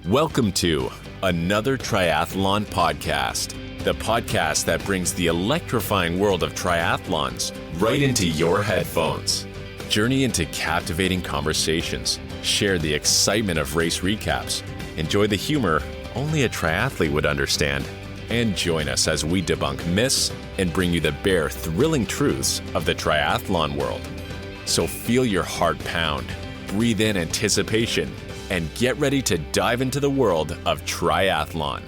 Welcome to another Triathlon podcast, the podcast that brings the electrifying world of triathlons right into your headphones. Journey into captivating conversations, share the excitement of race recaps, enjoy the humor only a triathlete would understand, and join us as we debunk myths and bring you the bare, thrilling truths of the triathlon world. So feel your heart pound, breathe in anticipation, and get ready to dive into the world of triathlon.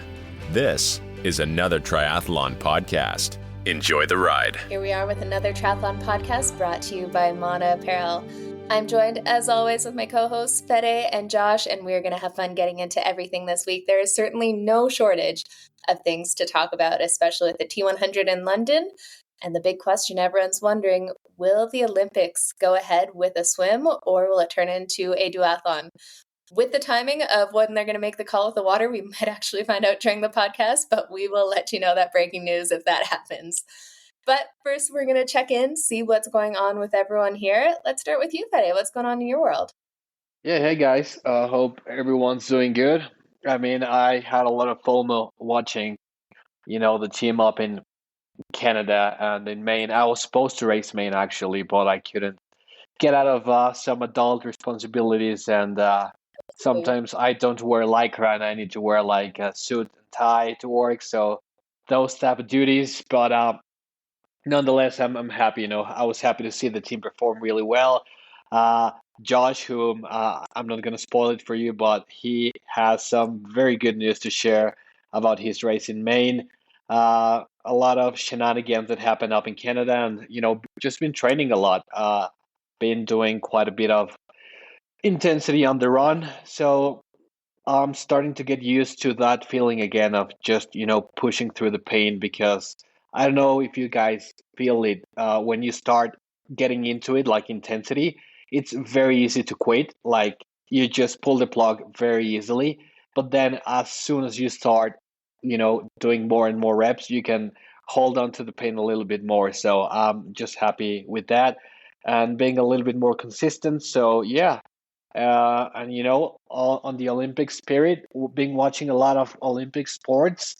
This is another Triathlon podcast. Enjoy the ride. Here we are with another Triathlon podcast brought to you by Mana Apparel. I'm joined, as always, with my co-hosts, Fede and Josh, and we're going to have fun getting into everything this week. There is certainly no shortage of things to talk about, especially with the T100 in London. And the big question everyone's wondering, will the Olympics go ahead with a swim, or will it turn into a duathlon? With the timing of when they're going to make the call with the water, we might actually find out during the podcast, but we will let you know that breaking news if that happens. But first, we're going to check in, see what's going on with everyone here. Let's start with you, Fede. What's going on in your world? Yeah, hey guys. Hope everyone's doing good. I mean, I had a lot of FOMO watching, the team up in Canada and in Maine. I was supposed to race Maine actually, but I couldn't get out of some adult responsibilities, and sometimes I don't wear lycra and I need to wear like a suit and tie to work. So those type of duties, but nonetheless, I'm happy. I was happy to see the team perform really well. Josh, whom I'm not going to spoil it for you, but he has some very good news to share about his race in Maine. A lot of shenanigans that happened up in Canada, and just been training a lot. Been doing quite a bit of intensity on the run, so I'm starting to get used to that feeling again of just pushing through the pain, because I don't know if you guys feel it when you start getting into it, like intensity. It's very easy to quit, like you just pull the plug very easily, but then as soon as you start doing more and more reps, you can hold on to the pain a little bit more. So I'm just happy with that and being a little bit more consistent. So yeah. And on the Olympic spirit, we've been watching a lot of Olympic sports.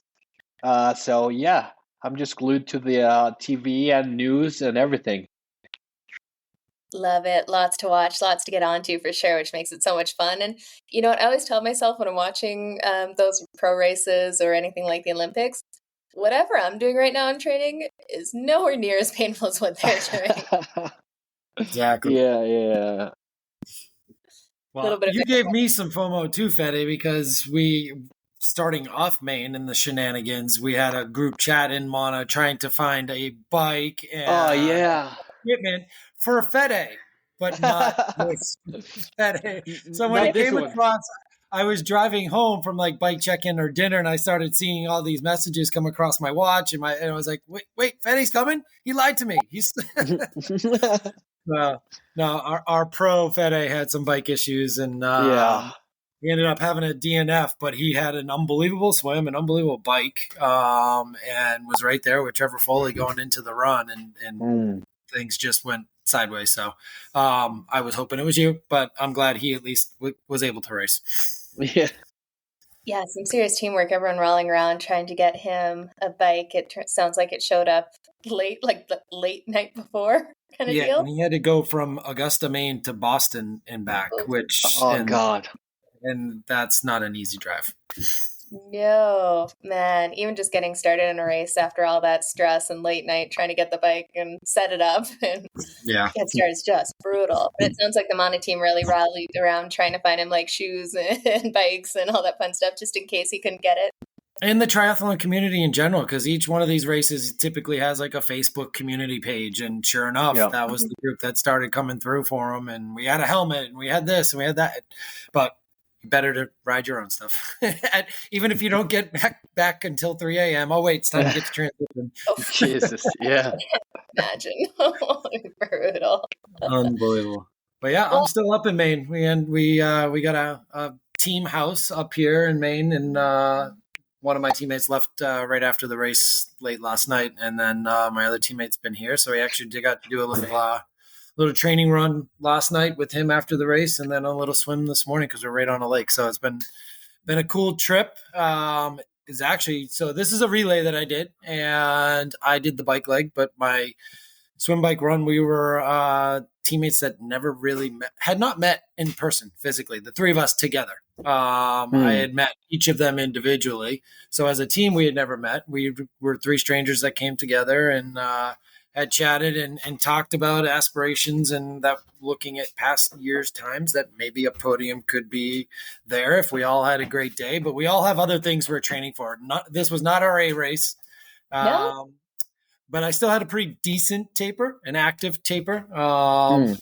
So yeah, I'm just glued to the TV and news and everything. Love it. Lots to watch, lots to get onto for sure, which makes it so much fun. And you know what I always tell myself when I'm watching those pro races or anything like the Olympics, whatever I'm doing right now in training is nowhere near as painful as what they're doing. Exactly. Yeah. Well, you gave me some FOMO too, Fede, because starting off Maine in the shenanigans, we had a group chat in Mana trying to find a bike and equipment for Fede, but not this Fede. So when it came across, I was driving home from like bike check-in or dinner, and I started seeing all these messages come across my watch, and I was like, wait, Fede's coming? He lied to me. He's no, our pro Fede had some bike issues, and he ended up having a DNF, but he had an unbelievable swim, an unbelievable bike, and was right there with Trevor Foley going into the run, and things just went sideways. So I was hoping it was you, but I'm glad he at least was able to race. Yeah, some serious teamwork. Everyone rolling around trying to get him a bike. It sounds like it showed up late, like the late night before kind of deal. Yeah, and he had to go from Augusta, Maine to Boston and back, God. And that's not an easy drive. No, man. Even just getting started in a race after all that stress and late night trying to get the bike and set it up and get started is just brutal. But it sounds like the Mana team really rallied around trying to find him like shoes and bikes and all that fun stuff just in case he couldn't get it. And the triathlon community in general, because each one of these races typically has like a Facebook community page. And sure enough, that was the group that started coming through for them. And we had a helmet and we had this and we had that. But better to ride your own stuff. Even if you don't get back until 3 a.m. Oh, wait, it's time to get to transition. Jesus, yeah. Imagine. Brutal. Unbelievable. But yeah, I'm still up in Maine. We got a team house up here in Maine, and one of my teammates left right after the race late last night, and then my other teammate's been here, so we actually got to do a little training run last night with him after the race, and then a little swim this morning because we're right on a lake. So it's been been a cool trip. Is actually, so this is a relay that I did, and I did the bike leg, but my swim bike run, we were teammates that never really had not met in person physically, the three of us together. I had met each of them individually. So as a team, we had never met. We were three strangers that came together and had chatted and talked about aspirations, and that looking at past years' times that maybe a podium could be there if we all had a great day. But we all have other things we're training for. This was not our A race. No? But I still had a pretty decent taper, an active taper,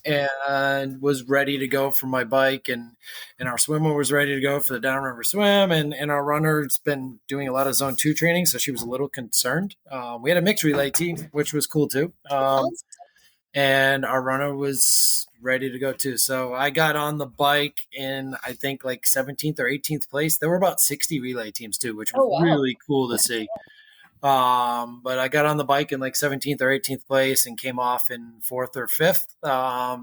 and was ready to go for my bike. And our swimmer was ready to go for the downriver swim. And our runner's been doing a lot of zone 2 training, so she was a little concerned. We had a mixed relay team, which was cool too. And our runner was ready to go too. So I got on the bike in, I think, like 17th or 18th place. There were about 60 relay teams too, which was really cool to see. But I got on the bike in like 17th or 18th place and came off in 4th or 5th.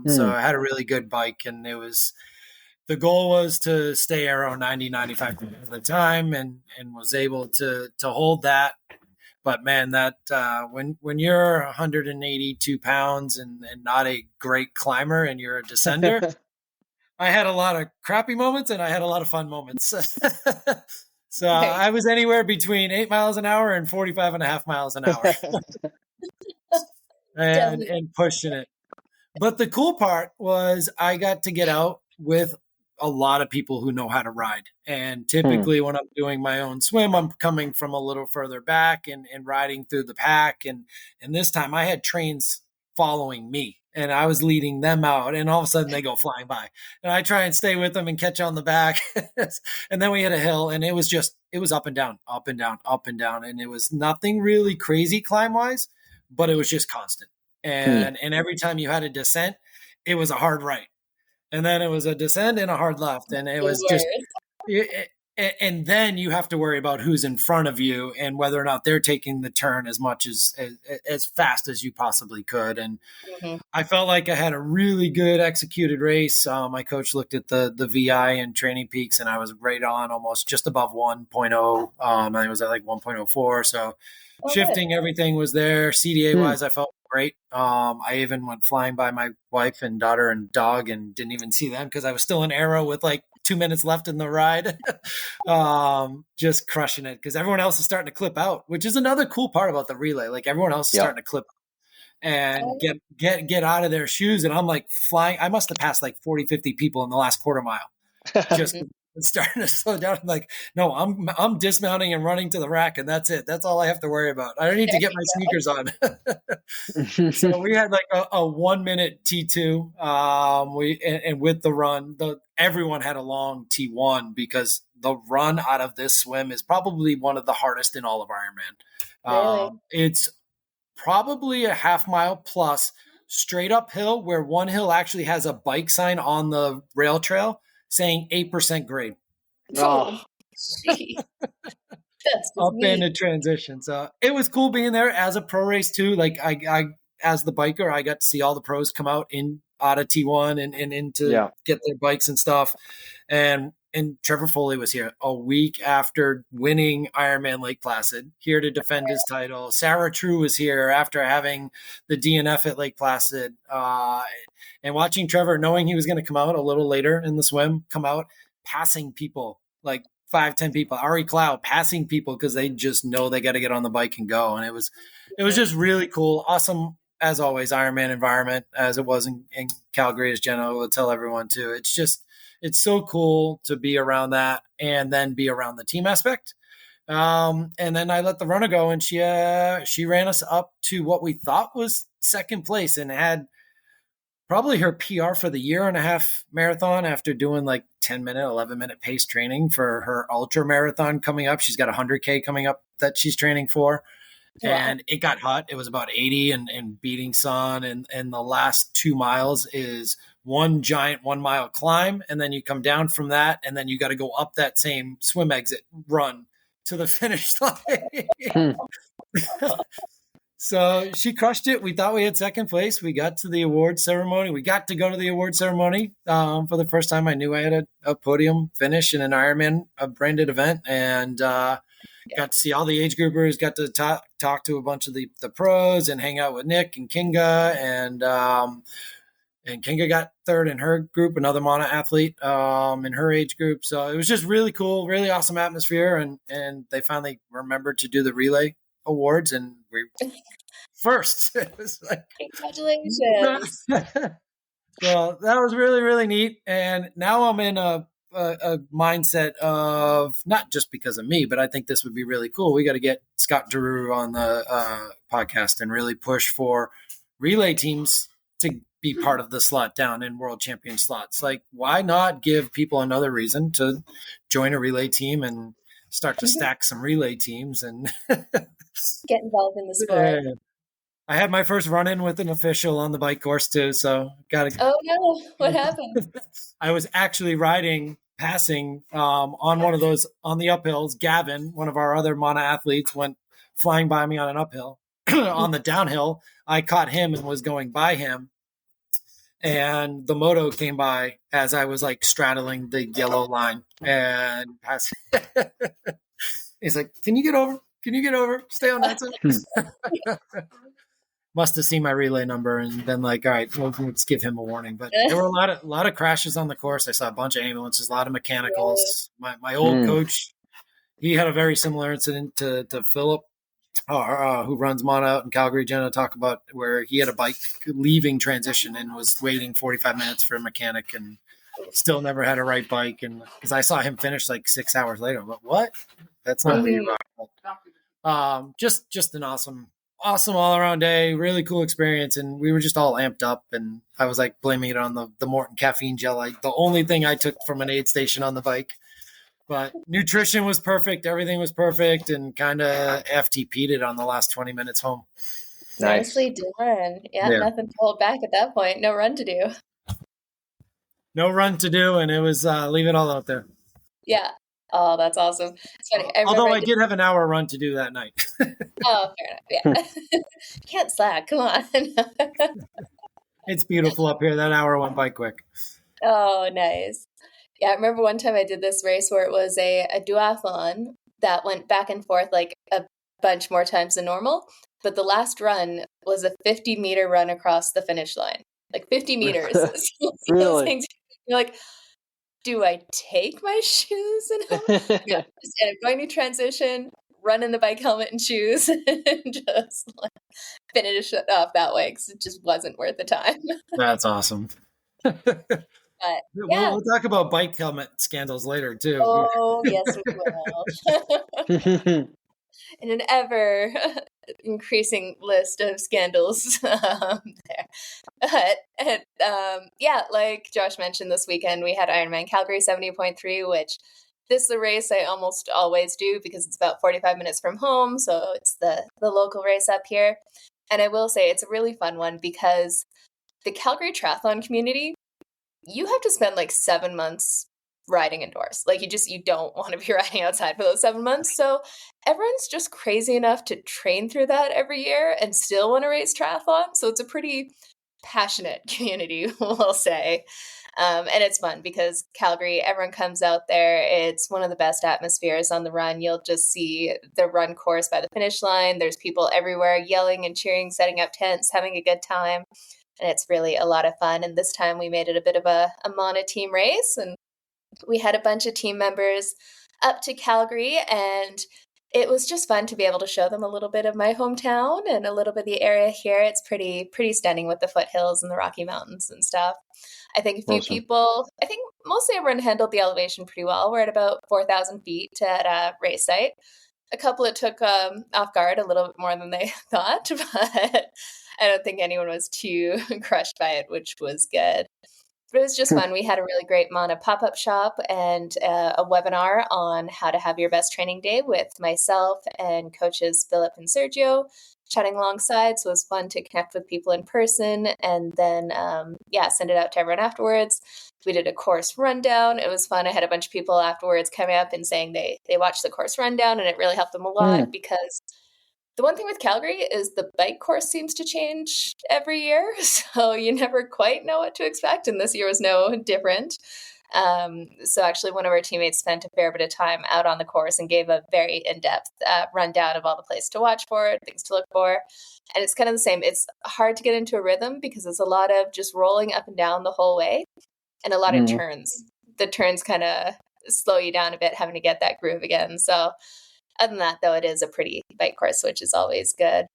So I had a really good bike, and the goal was to stay around 90, 95 at the time, and was able to hold that. But man, that, when you're 182 pounds and not a great climber and you're a descender, I had a lot of crappy moments and I had a lot of fun moments. So I was anywhere between 8 miles an hour and 45.5 miles an hour and pushing it. But the cool part was I got to get out with a lot of people who know how to ride. And typically when I'm doing my own swim, I'm coming from a little further back and riding through the pack. And this time I had trains following me, and I was leading them out, and all of a sudden they go flying by, and I try and stay with them and catch on the back. And then we hit a hill, and it was up and down, up and down, up and down. And it was nothing really crazy climb wise, but it was just constant. And every time you had a descent, it was a hard right. And then it was a descent and a hard left. And it was just, and then you have to worry about who's in front of you and whether or not they're taking the turn as much as fast as you possibly could. And I felt like I had a really good executed race. My coach looked at the VI and Training Peaks, and I was right on, almost just above 1.0. I was at like 1.04. So shifting, everything was there. CDA wise, I felt great. I even went flying by my wife and daughter and dog and didn't even see them because I was still in Arrow with like 2 minutes left in the ride. Just crushing it because everyone else is starting to clip out, which is another cool part about the relay. Like everyone else is starting to clip and get out of their shoes. And I'm like flying. I must have passed like 40, 50 people in the last quarter mile. Just starting to slow down. I'm like, no, I'm dismounting and running to the rack, and that's it. That's all I have to worry about. I don't need to get my sneakers on. So we had like a 1 minute T2. And with the run, everyone had a long T1 because the run out of this swim is probably one of the hardest in all of Ironman. It's probably a half mile plus straight uphill, where one hill actually has a bike sign on the rail trail saying 8% grade. Oh, up in a transition. So it was cool being there as a pro race too. Like I as the biker, I got to see all the pros come out of T1 and into get their bikes and stuff. And Trevor Foley was here a week after winning Ironman Lake Placid, here to defend his title. Sarah True was here after having the DNF at Lake Placid. And watching Trevor, knowing he was going to come out a little later in the swim, come out passing people, like 5-10 people. Ari Clow passing people because they just know they got to get on the bike and go. And it was just really cool. Awesome, as always, Ironman environment, as it was in Calgary, as Jenna will tell everyone too. It's so cool to be around that and then be around the team aspect. And then I let the runner go, and she ran us up to what we thought was second place and had probably her PR for the 1.5-year marathon after doing like 10-minute, 11-minute pace training for her ultra marathon coming up. She's got 100K coming up that she's training for. And it got hot. It was about 80 and beating sun. And the last 2 miles is one giant 1 mile climb. And then you come down from that. And then you got to go up that same swim exit run to the finish line. So she crushed it. We thought we had second place. We got to the award ceremony. We got to go to the award ceremony for the first time. I knew I had a podium finish in an Ironman, a branded event, and got to see all the age groupers, got to talk to a bunch of the pros and hang out with Nick and Kinga. And Kinga got third in her group, another Mana athlete in her age group. So it was just really cool, really awesome atmosphere. And they finally remembered to do the relay awards, and we first. It was like, congratulations. So that was really, really neat. And now I'm in a mindset of, not just because of me, but I think this would be really cool. We got to get Scott Giroux on the podcast and really push for relay teams to be part of the slot down in world champion slots. Like, why not give people another reason to join a relay team and start to stack some relay teams and get involved in the sport? I had my first run-in with an official on the bike course too, so got to. Oh no! What happened? I was actually passing on one of those on the uphills. Gavin, one of our other Mana athletes, went flying by me on an uphill. On the downhill, I caught him and was going by him, and the moto came by as I was like straddling the yellow line, and he's like, "Can you get over? Can you get over? Stay on that side." Must have seen my relay number and been like, all right, well, let's give him a warning. But there were a lot of crashes on the course. I saw a bunch of ambulances, a lot of mechanicals. My old coach, he had a very similar incident to Philip, who runs Mana out in Calgary. Jenna talk about where he had a bike leaving transition and was waiting 45 minutes for a mechanic and still never had a right bike. And because I saw him finish like 6 hours later, but what? That's not what you rock. Just an awesome all around day, really cool experience. And we were just all amped up, and I was like blaming it on the Morton caffeine gel. The only thing I took from an aid station on the bike, but nutrition was perfect. Everything was perfect, and kind of FTP'd it on the last 20 minutes home. Nicely done. Yeah, nothing to hold back at that point. No run to do. No run to do. And it was leave it all out there. Yeah. Oh, that's awesome. It's funny. Although I did have an hour run to do that night. Oh, fair enough. Yeah. Can't slack. Come on. It's beautiful up here. That hour went by quick. Oh, nice. Yeah, I remember one time I did this race where it was a duathlon that went back and forth like a bunch more times than normal. But the last run was a 50-meter run across the finish line. Like 50 meters. Really? You're like, do I take my shoes and just end up going to transition, run in the bike helmet and shoes, and just like finish it off that way because it just wasn't worth the time. That's awesome. But yeah. We'll talk about bike helmet scandals later too. Oh yes, we will. In an ever increasing list of scandals there. But like Josh mentioned, this weekend we had Ironman Calgary 70.3, which this is a race I almost always do because it's about 45 minutes from home. So it's the local race up here. And I will say it's a really fun one because the Calgary triathlon community, you have to spend like 7 months riding indoors. Like you don't want to be riding outside for those 7 months. So everyone's just crazy enough to train through that every year and still want to race triathlon. So it's a pretty passionate community, we'll say. And it's fun because Calgary, everyone comes out there. It's one of the best atmospheres on the run. You'll just see the run course by the finish line. There's people everywhere yelling and cheering, setting up tents, having a good time. And it's really a lot of fun. And this time we made it a bit of a Mana team race. And we had a bunch of team members up to Calgary, and it was just fun to be able to show them a little bit of my hometown and a little bit of the area here. It's pretty stunning with the foothills and the Rocky Mountains and stuff. I think a few people, I think mostly everyone handled the elevation pretty well. We're at about 4,000 feet at a race site. A couple it took off guard a little bit more than they thought, but I don't think anyone was too crushed by it, which was good. But it was just fun. We had a really great Mana pop-up shop and a webinar on how to have your best training day with myself and coaches Philip and Sergio chatting alongside. So it was fun to connect with people in person and then, send it out to everyone afterwards. We did a course rundown. It was fun. I had a bunch of people afterwards coming up and saying they watched the course rundown and it really helped them a lot because The one thing with Calgary is the bike course seems to change every year, so you never quite know what to expect, and this year was no different. So actually one of our teammates spent a fair bit of time out on the course and gave a very in-depth rundown of all the places to watch for, things to look for. And it's kind of the same. It's hard to get into a rhythm because it's a lot of just rolling up and down the whole way and a lot of turns. The turns kind of slow you down a bit, having to get that groove again. So other than that, though, it is a pretty bike course, which is always good.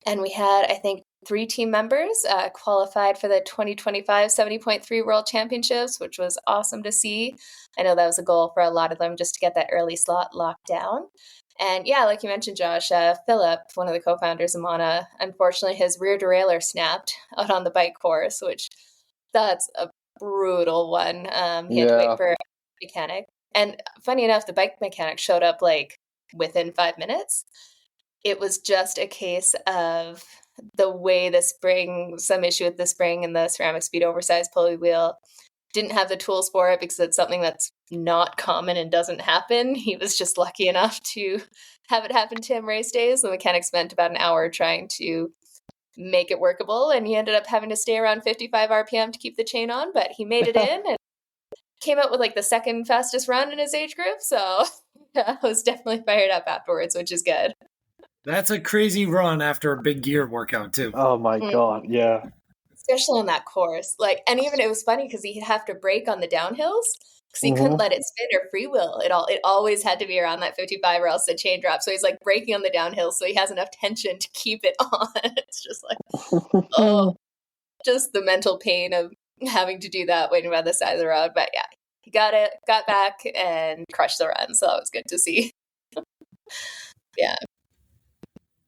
And we had, I think, 3 team members qualified for the 2025 70.3 World Championships, which was awesome to see. I know that was a goal for a lot of them, just to get that early slot locked down. And yeah, like you mentioned, Josh, Philip, one of the co-founders of Mana, unfortunately his rear derailleur snapped out on the bike course, which that's a brutal one. He had to wait for a mechanic. And funny enough, the bike mechanic showed up like within 5 minutes. It was just a case of the way the spring, some issue with the spring and the ceramic speed oversized pulley wheel, didn't have the tools for it because it's something that's not common and doesn't happen. He was just lucky enough to have it happen to him race days. The mechanic spent about an hour trying to make it workable, and he ended up having to stay around 55 RPM to keep the chain on, but he made it in and came out with like the second fastest run in his age group. So I was definitely fired up afterwards, which is good. That's a crazy run after a big gear workout too. Oh my God, yeah. Especially on that course. Like, and even it was funny because he'd have to brake on the downhills because he couldn't let it spin or freewheel. It always had to be around that 55 or else the chain dropped. So he's like braking on the downhill so he has enough tension to keep it on. It's just like, oh, just the mental pain of having to do that waiting by the side of the road. But yeah, he got back and crushed the run. So that was good to see. Yeah.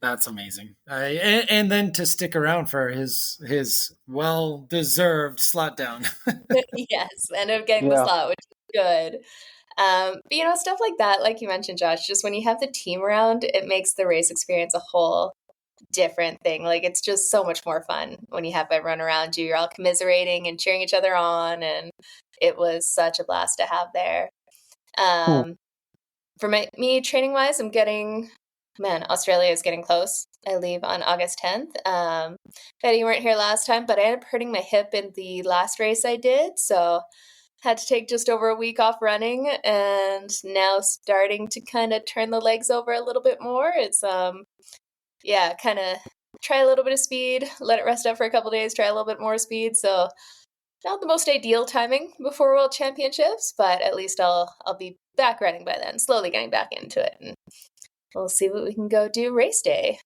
That's amazing. And then to stick around for his well-deserved slot down. Yes, ended up getting the slot, which is good. But, stuff like that, like you mentioned, Josh, just when you have the team around, it makes the race experience a whole different thing. Like, it's just so much more fun when you have everyone around you. You're all commiserating and cheering each other on, and it was such a blast to have there. For me, training-wise, I'm getting... Man, Australia is getting close. I leave on August 10th. Betty, you weren't here last time, but I ended up hurting my hip in the last race I did, so had to take just over a week off running, and now starting to kind of turn the legs over a little bit more. It's, kind of try a little bit of speed, let it rest up for a couple days, try a little bit more speed, so not the most ideal timing before World Championships, but at least I'll be back running by then, slowly getting back into it, and we'll see what we can go do race day.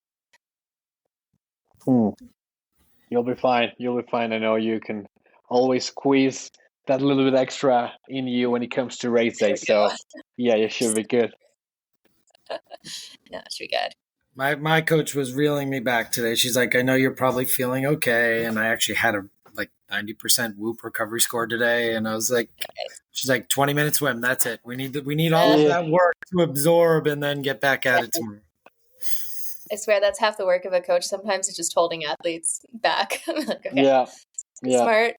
You'll be fine. I know you can always squeeze that little bit extra in you when it comes to race day. So, yeah, you should be good. No, it should be good. My coach was reeling me back today. She's like, I know you're probably feeling okay. And I actually had a 90% Whoop recovery score today. And I was like, she's like, 20 minute swim. That's it. We need all of that work to absorb and then get back at it tomorrow. I swear that's half the work of a coach. Sometimes it's just holding athletes back. Like, okay, yeah. Smart.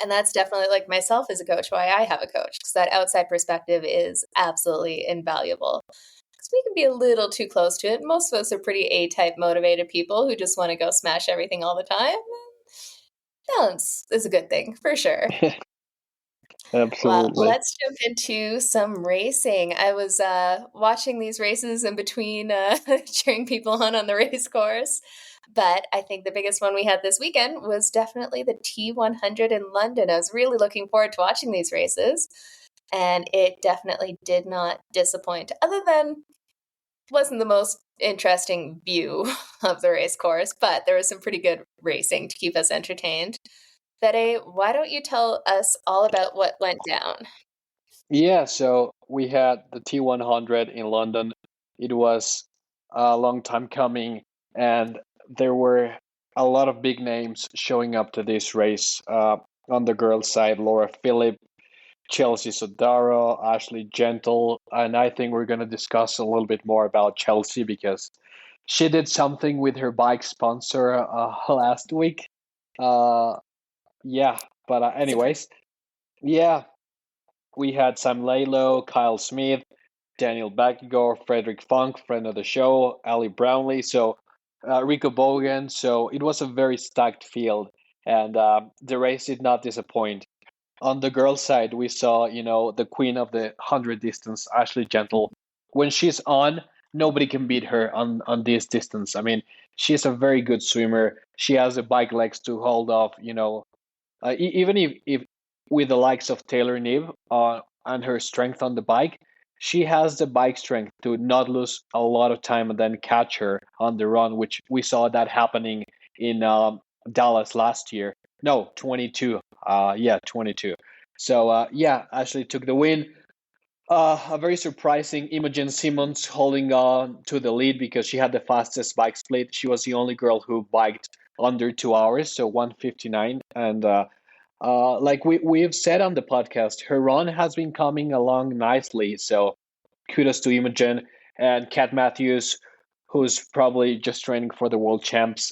And that's definitely like myself as a coach, why I have a coach, because that outside perspective is absolutely invaluable. Because we can be a little too close to it. Most of us are pretty A-type motivated people who just want to go smash everything all the time. Balance is a good thing, for sure. Absolutely. Well, let's jump into some racing. I was watching these races in between cheering people on the race course. But I think the biggest one we had this weekend was definitely the T100 in London. I was really looking forward to watching these races. And it definitely did not disappoint, other than wasn't the most interesting view of the race course, but there was some pretty good racing to keep us entertained. Fede, why don't you tell us all about what went down? Yeah, so we had the T100 in London. It was a long time coming, and there were a lot of big names showing up to this race. On the girls' side, Laura Philipp, Chelsea Sodaro, Ashleigh Gentle, and I think we're going to discuss a little bit more about Chelsea because she did something with her bike sponsor last week. Anyways, we had Sam Laidlow, Kyle Smith, Daniel Bakkegard, Frederick Funk, friend of the show, Ali Brownlee, so Rico Bogan. So it was a very stacked field, and the race did not disappoint. On the girls' side, we saw, the queen of the 100 distance, Ashleigh Gentle. When she's on, nobody can beat her on this distance. I mean, she's a very good swimmer. She has the bike legs to hold off, even if with the likes of Taylor Neve and her strength on the bike, she has the bike strength to not lose a lot of time and then catch her on the run, which we saw that happening in Dallas last year. No, 22. 22. So, Ashleigh took the win. A very surprising Imogen Simmons holding on to the lead because she had the fastest bike split. She was the only girl who biked under 2 hours, so 1:59. And like we've said on the podcast, her run has been coming along nicely. So kudos to Imogen and Kat Matthews, who's probably just training for the world champs,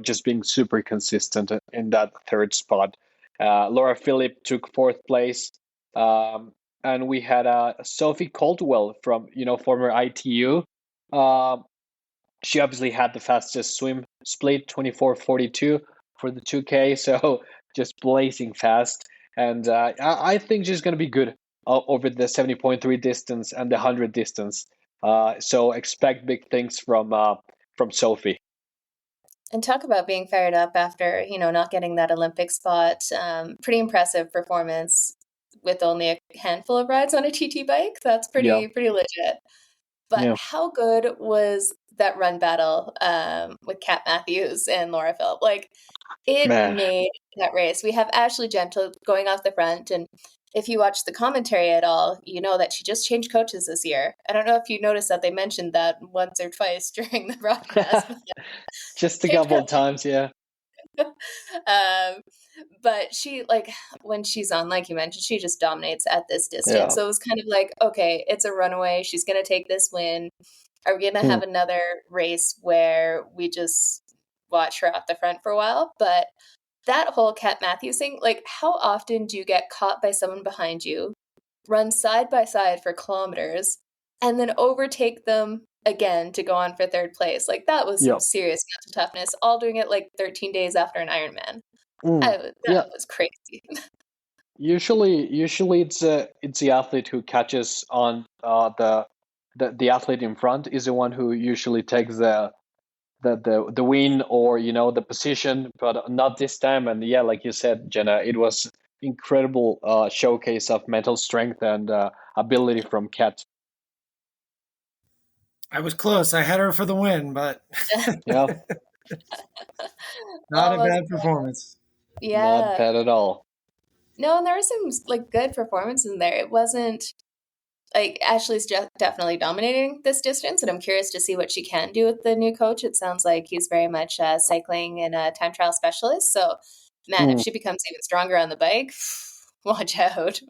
just being super consistent in that third spot. Laura Philipp took fourth place. And we had Sophie Caldwell from, former ITU. She obviously had the fastest swim split, 24:42 for the 2K. So just blazing fast. And I think she's going to be good over the 70.3 distance and the 100 distance. So expect big things from Sophie. And talk about being fired up after, not getting that Olympic spot. Pretty impressive performance with only a handful of rides on a TT bike. That's pretty legit. But how good was that run battle with Kat Matthews and Laura Philipp? Like, it made that race. We have Ashleigh Gentle going off the front, and if you watch the commentary at all, you know that she just changed coaches this year. I don't know if you noticed that they mentioned that once or twice during the broadcast. Just a couple of times, yeah. But she, when she's on, like you mentioned, she just dominates at this distance. Yeah. So it was kind of like, okay, it's a runaway. She's going to take this win. Are we going to have another race where we just watch her off the front for a while? But that whole Kat Matthews thing, how often do you get caught by someone behind you, run side by side for kilometers, and then overtake them again to go on for third place? That was some serious mental toughness, all doing it 13 days after an Ironman. That was crazy. Usually it's the athlete who catches on the athlete in front is the one who usually takes the win or the position, but not this time. And like you said, Jenna, it was incredible showcase of mental strength and ability from Kat. I was close. I had her for the win, but not a bad performance. Yeah, not bad at all. No, and there were some good performances in there. It wasn't Ashleigh's definitely dominating this distance, and I'm curious to see what she can do with the new coach. It sounds like he's very much cycling and a time trial specialist. So, man, if she becomes even stronger on the bike, watch out.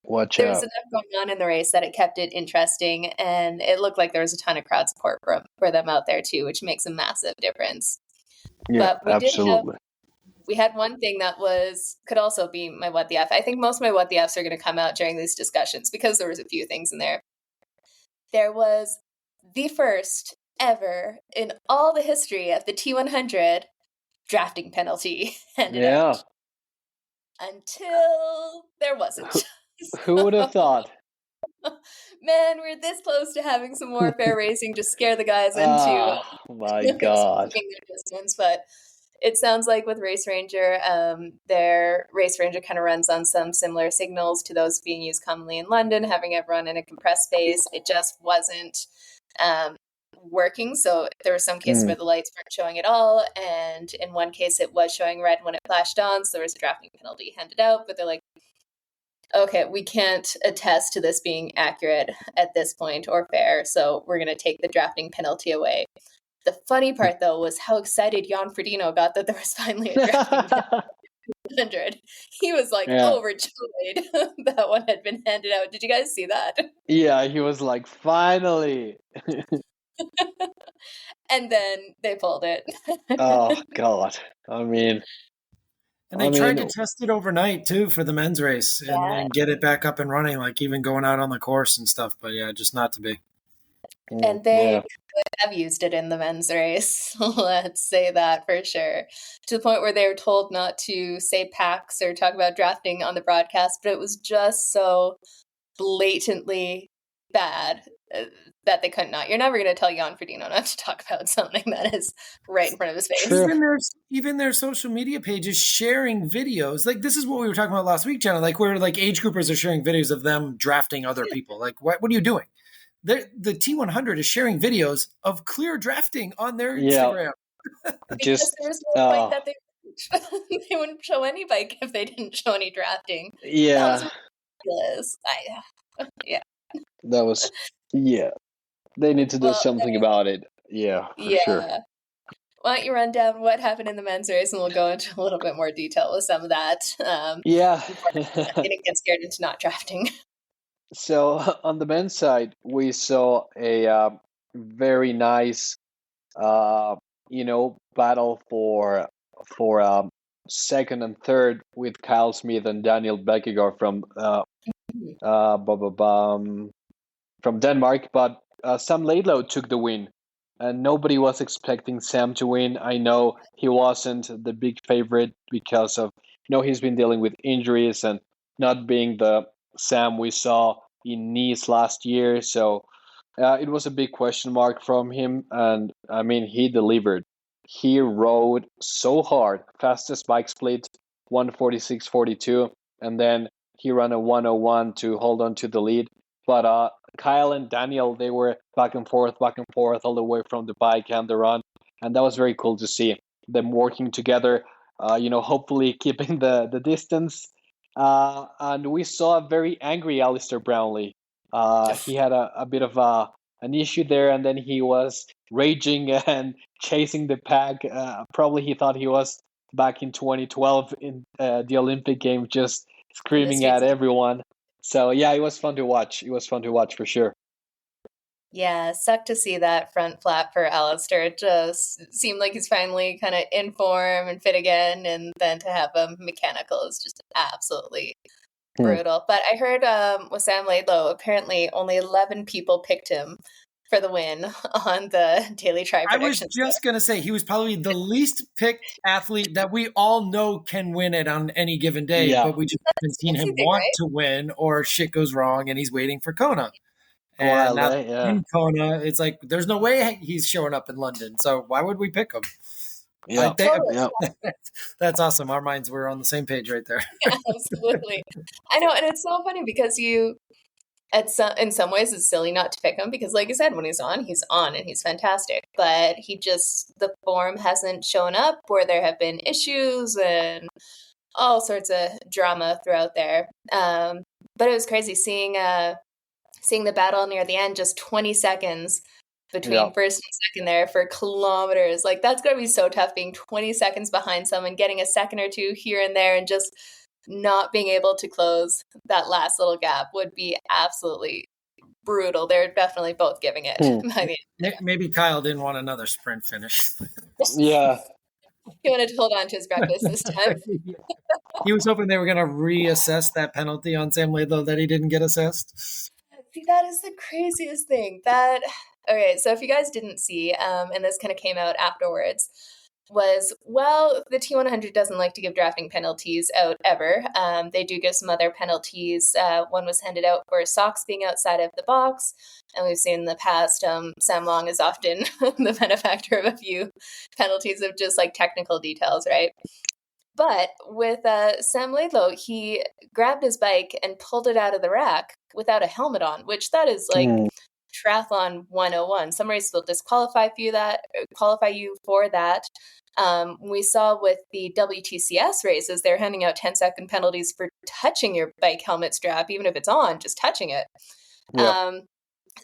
Watch there out. Was enough going on in the race that it kept it interesting, and it looked like there was a ton of crowd support for them out there too, which makes a massive difference. Yeah, but absolutely. We had one thing that could also be my what the F. I think most of my what the Fs are going to come out during these discussions because there was a few things in there. There was the first ever in all the history of the T100 drafting penalty handed out. Until there wasn't. Who would have thought? Man, we're this close to having some more fair racing to scare the guys into oh my God. their distance, but it sounds like with Race Ranger, their Race Ranger kind of runs on some similar signals to those being used commonly in London, having it run in a compressed space. It just wasn't working. So there were some cases where the lights weren't showing at all. And in one case, it was showing red when it flashed on. So there was a drafting penalty handed out. But they're like, okay, we can't attest to this being accurate at this point or fair. So we're going to take the drafting penalty away. The funny part, though, was how excited Jan Frodeno got that there was finally a drafting 100. He was overjoyed that one had been handed out. Did you guys see that? Yeah, he was like, finally. And then they pulled it. Oh, God. I mean. And they tried to test it overnight too for the men's race and get it back up and running, like even going out on the course and stuff. But yeah, just not to be. And they could have used it in the men's race. Let's say that for sure. To the point where they were told not to say packs or talk about drafting on the broadcast, but it was just so blatantly bad that they could not. You're never going to tell Jan Frodeno not to talk about something that is right in front of his face. Even their social media pages sharing videos. Like, this is what we were talking about last week, Jenna. Like, where like age groupers are sharing videos of them drafting other people. Like, what are you doing? The T100 is sharing videos of clear drafting on their Instagram. Because there's no bike that they wouldn't show any bike if they didn't show any drafting. Yeah. That was ridiculous. That was, they need to do something about it. Yeah, for sure. Why don't you run down what happened in the men's race, and we'll go into a little bit more detail with some of that. Getting scared into not drafting. So on the men's side, we saw a very nice, battle for second and third with Kyle Smith and Daniel Bakkegard from Denmark. But Sam Laidlow took the win, and nobody was expecting Sam to win. I know he wasn't the big favorite because of he's been dealing with injuries and not being the Sam we saw in Nice last year. So it was a big question mark from him. And I mean, he delivered. He rode so hard, fastest bike split, 1:46.42. And then he ran a 1:01 to hold on to the lead. But Kyle and Daniel, they were back and forth all the way from the bike and the run. And that was very cool to see them working together, hopefully keeping the distance. And we saw a very angry Alistair Brownlee. He had a bit of an issue there, and then he was raging and chasing the pack. Probably he thought he was back in 2012 in the Olympic Games, just screaming at everyone. So yeah, it was fun to watch. It was fun to watch for sure. Yeah, sucked to see that front flap for Alistair. It just seemed like he's finally kind of in form and fit again, and then to have him mechanical is just absolutely brutal. But I heard with Sam Laidlow, apparently only 11 people picked him for the win on the daily tri predictions. I was just going to say, he was probably the least picked athlete that we all know can win it on any given day, but we just haven't seen him want to win, or shit goes wrong and he's waiting for Kona. And in Kona, it's like, there's no way he's showing up in London. So why would we pick him? That's awesome. Our minds were on the same page right there. Yeah, absolutely. I know. And it's so funny because in some ways it's silly not to pick him because, like I said, when he's on and he's fantastic. But the form hasn't shown up where there have been issues and all sorts of drama throughout there. But it was crazy seeing the battle near the end, just 20 seconds between first and second there for kilometers. Like, that's going to be so tough, being 20 seconds behind someone, getting a second or two here and there, and just not being able to close that last little gap would be absolutely brutal. They're definitely both giving it. Maybe Kyle didn't want another sprint finish. Yeah. He wanted to hold on to his breakfast this time. He was hoping they were going to reassess that penalty on Sam Laidlow that he didn't get assessed. See, that is the craziest thing. Okay, so if you guys didn't see, and this kind of came out afterwards, the T100 doesn't like to give drafting penalties out ever. They do give some other penalties. One was handed out for socks being outside of the box, and we've seen in the past, Sam Long is often the benefactor of a few penalties of just like technical details, right? But with Sam Laidlow, he grabbed his bike and pulled it out of the rack without a helmet on, which that is like Triathlon 101. Some races will disqualify you for that. We saw with the WTCS races, they're handing out 10-second penalties for touching your bike helmet strap, even if it's on, just touching it. Yeah.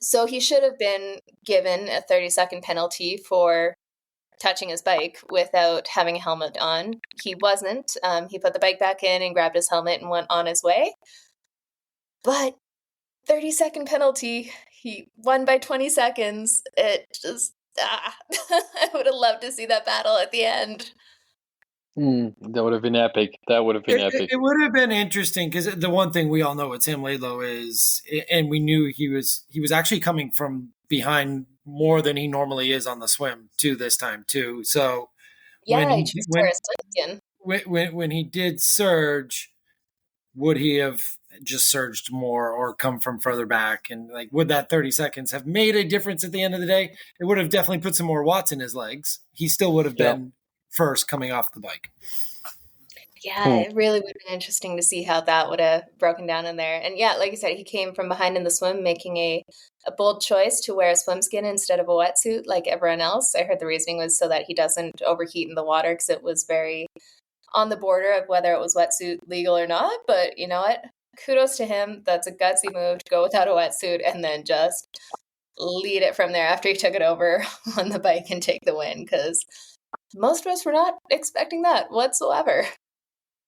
So he should have been given a 30-second penalty for touching his bike without having a helmet on. He wasn't. He put the bike back in and grabbed his helmet and went on his way. But 30-second penalty, he won by 20 seconds. It just, I would have loved to see that battle at the end. That would have been epic. That would have been epic. It would have been interesting because the one thing we all know what Sam Laidlow is, and we knew he was actually coming from behind more than he normally is on the swim too this time too. So Yeah, when he did surge, would he have just surged more or come from further back? And like, would that 30 seconds have made a difference at the end of the day? It would have definitely put some more watts in his legs. He still would have been first coming off the bike. Yeah, it really would have been interesting to see how that would have broken down in there. And yeah, like you said, he came from behind in the swim, making a bold choice to wear a swim skin instead of a wetsuit like everyone else. I heard the reasoning was so that he doesn't overheat in the water because it was very on the border of whether it was wetsuit legal or not. But you know what? Kudos to him. That's a gutsy move to go without a wetsuit and then just lead it from there after he took it over on the bike and take the win, because most of us were not expecting that whatsoever.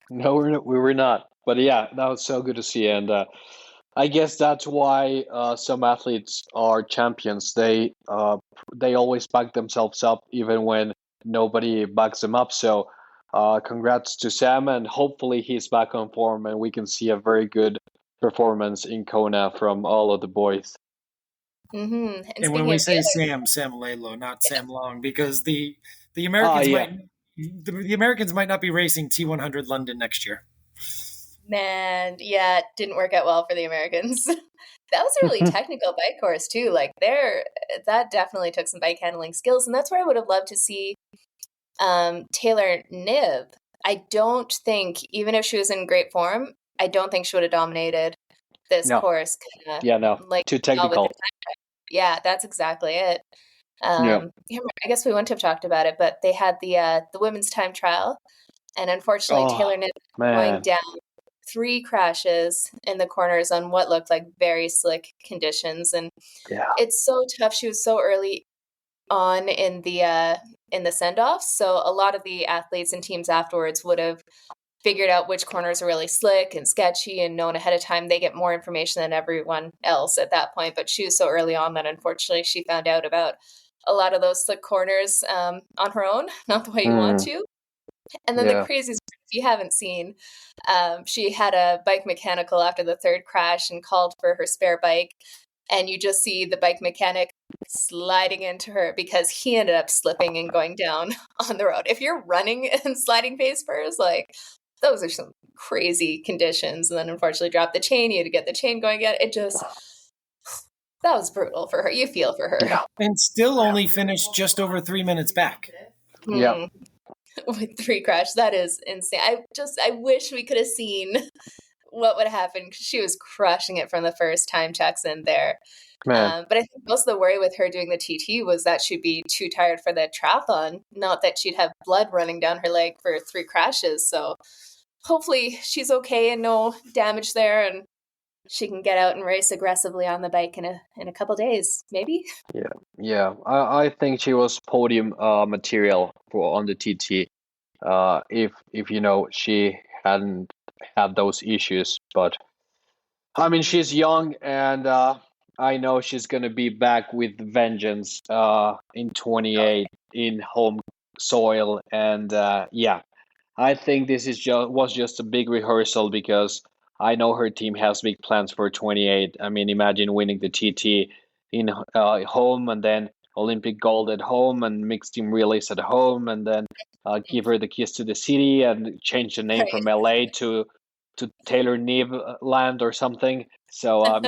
No, we were not. But yeah, that was so good to see. And I guess that's why some athletes are champions. They always back themselves up even when nobody backs them up. So congrats to Sam, and hopefully he's back on form and we can see a very good performance in Kona from all of the boys. Mm-hmm. And when we say Sam Laidlow, not Sam Long, because the Americans the Americans might not be racing T100 London next year. Man, yeah, it didn't work out well for the Americans. That was a really technical bike course too. Like that definitely took some bike handling skills, and that's where I would have loved to see Taylor Knibb. I don't think, even if she was in great form, I don't think she would have dominated this course. Like too technical. Yeah, that's exactly it. I guess we wouldn't have talked about it, but they had the women's time trial, and unfortunately Taylor Knibb going down 3 crashes in the corners on what looked like very slick conditions, and it's so tough. She was so early on in the send-offs, so a lot of the athletes and teams afterwards would have figured out which corners are really slick and sketchy and known ahead of time. They get more information than everyone else at that point, but she was so early on that unfortunately she found out about a lot of those slick corners on her own, not the way you want to. And then the craziest, if you haven't seen, she had a bike mechanical after the 3rd crash and called for her spare bike. And you just see the bike mechanic sliding into her because he ended up slipping and going down on the road. If you're running and sliding face first, like, those are some crazy conditions. And then unfortunately dropped the chain. You had to get the chain going again. That was brutal for her. You feel for her. Yeah. And still only finished just over 3 minutes back. Yeah. With 3 crashes. That is insane. I wish we could have seen what would happen, because she was crushing it from the first time checks in there. But I think most of the worry with her doing the TT was that she'd be too tired for the triathlon, not that she'd have blood running down her leg for 3 crashes. So hopefully she's okay and no damage there, and she can get out and race aggressively on the bike in a couple days, maybe. Yeah. I think she was podium material on the TT. If she hadn't had those issues, but I mean, she's young, and I know she's gonna be back with vengeance in 28 in home soil, and I think this was just a big rehearsal, because I know her team has big plans for 28. I mean, imagine winning the TT in home, and then Olympic gold at home, and mixed team relays at home, and then give her the keys to the city and change the name from LA to Taylor Knibb land or something. So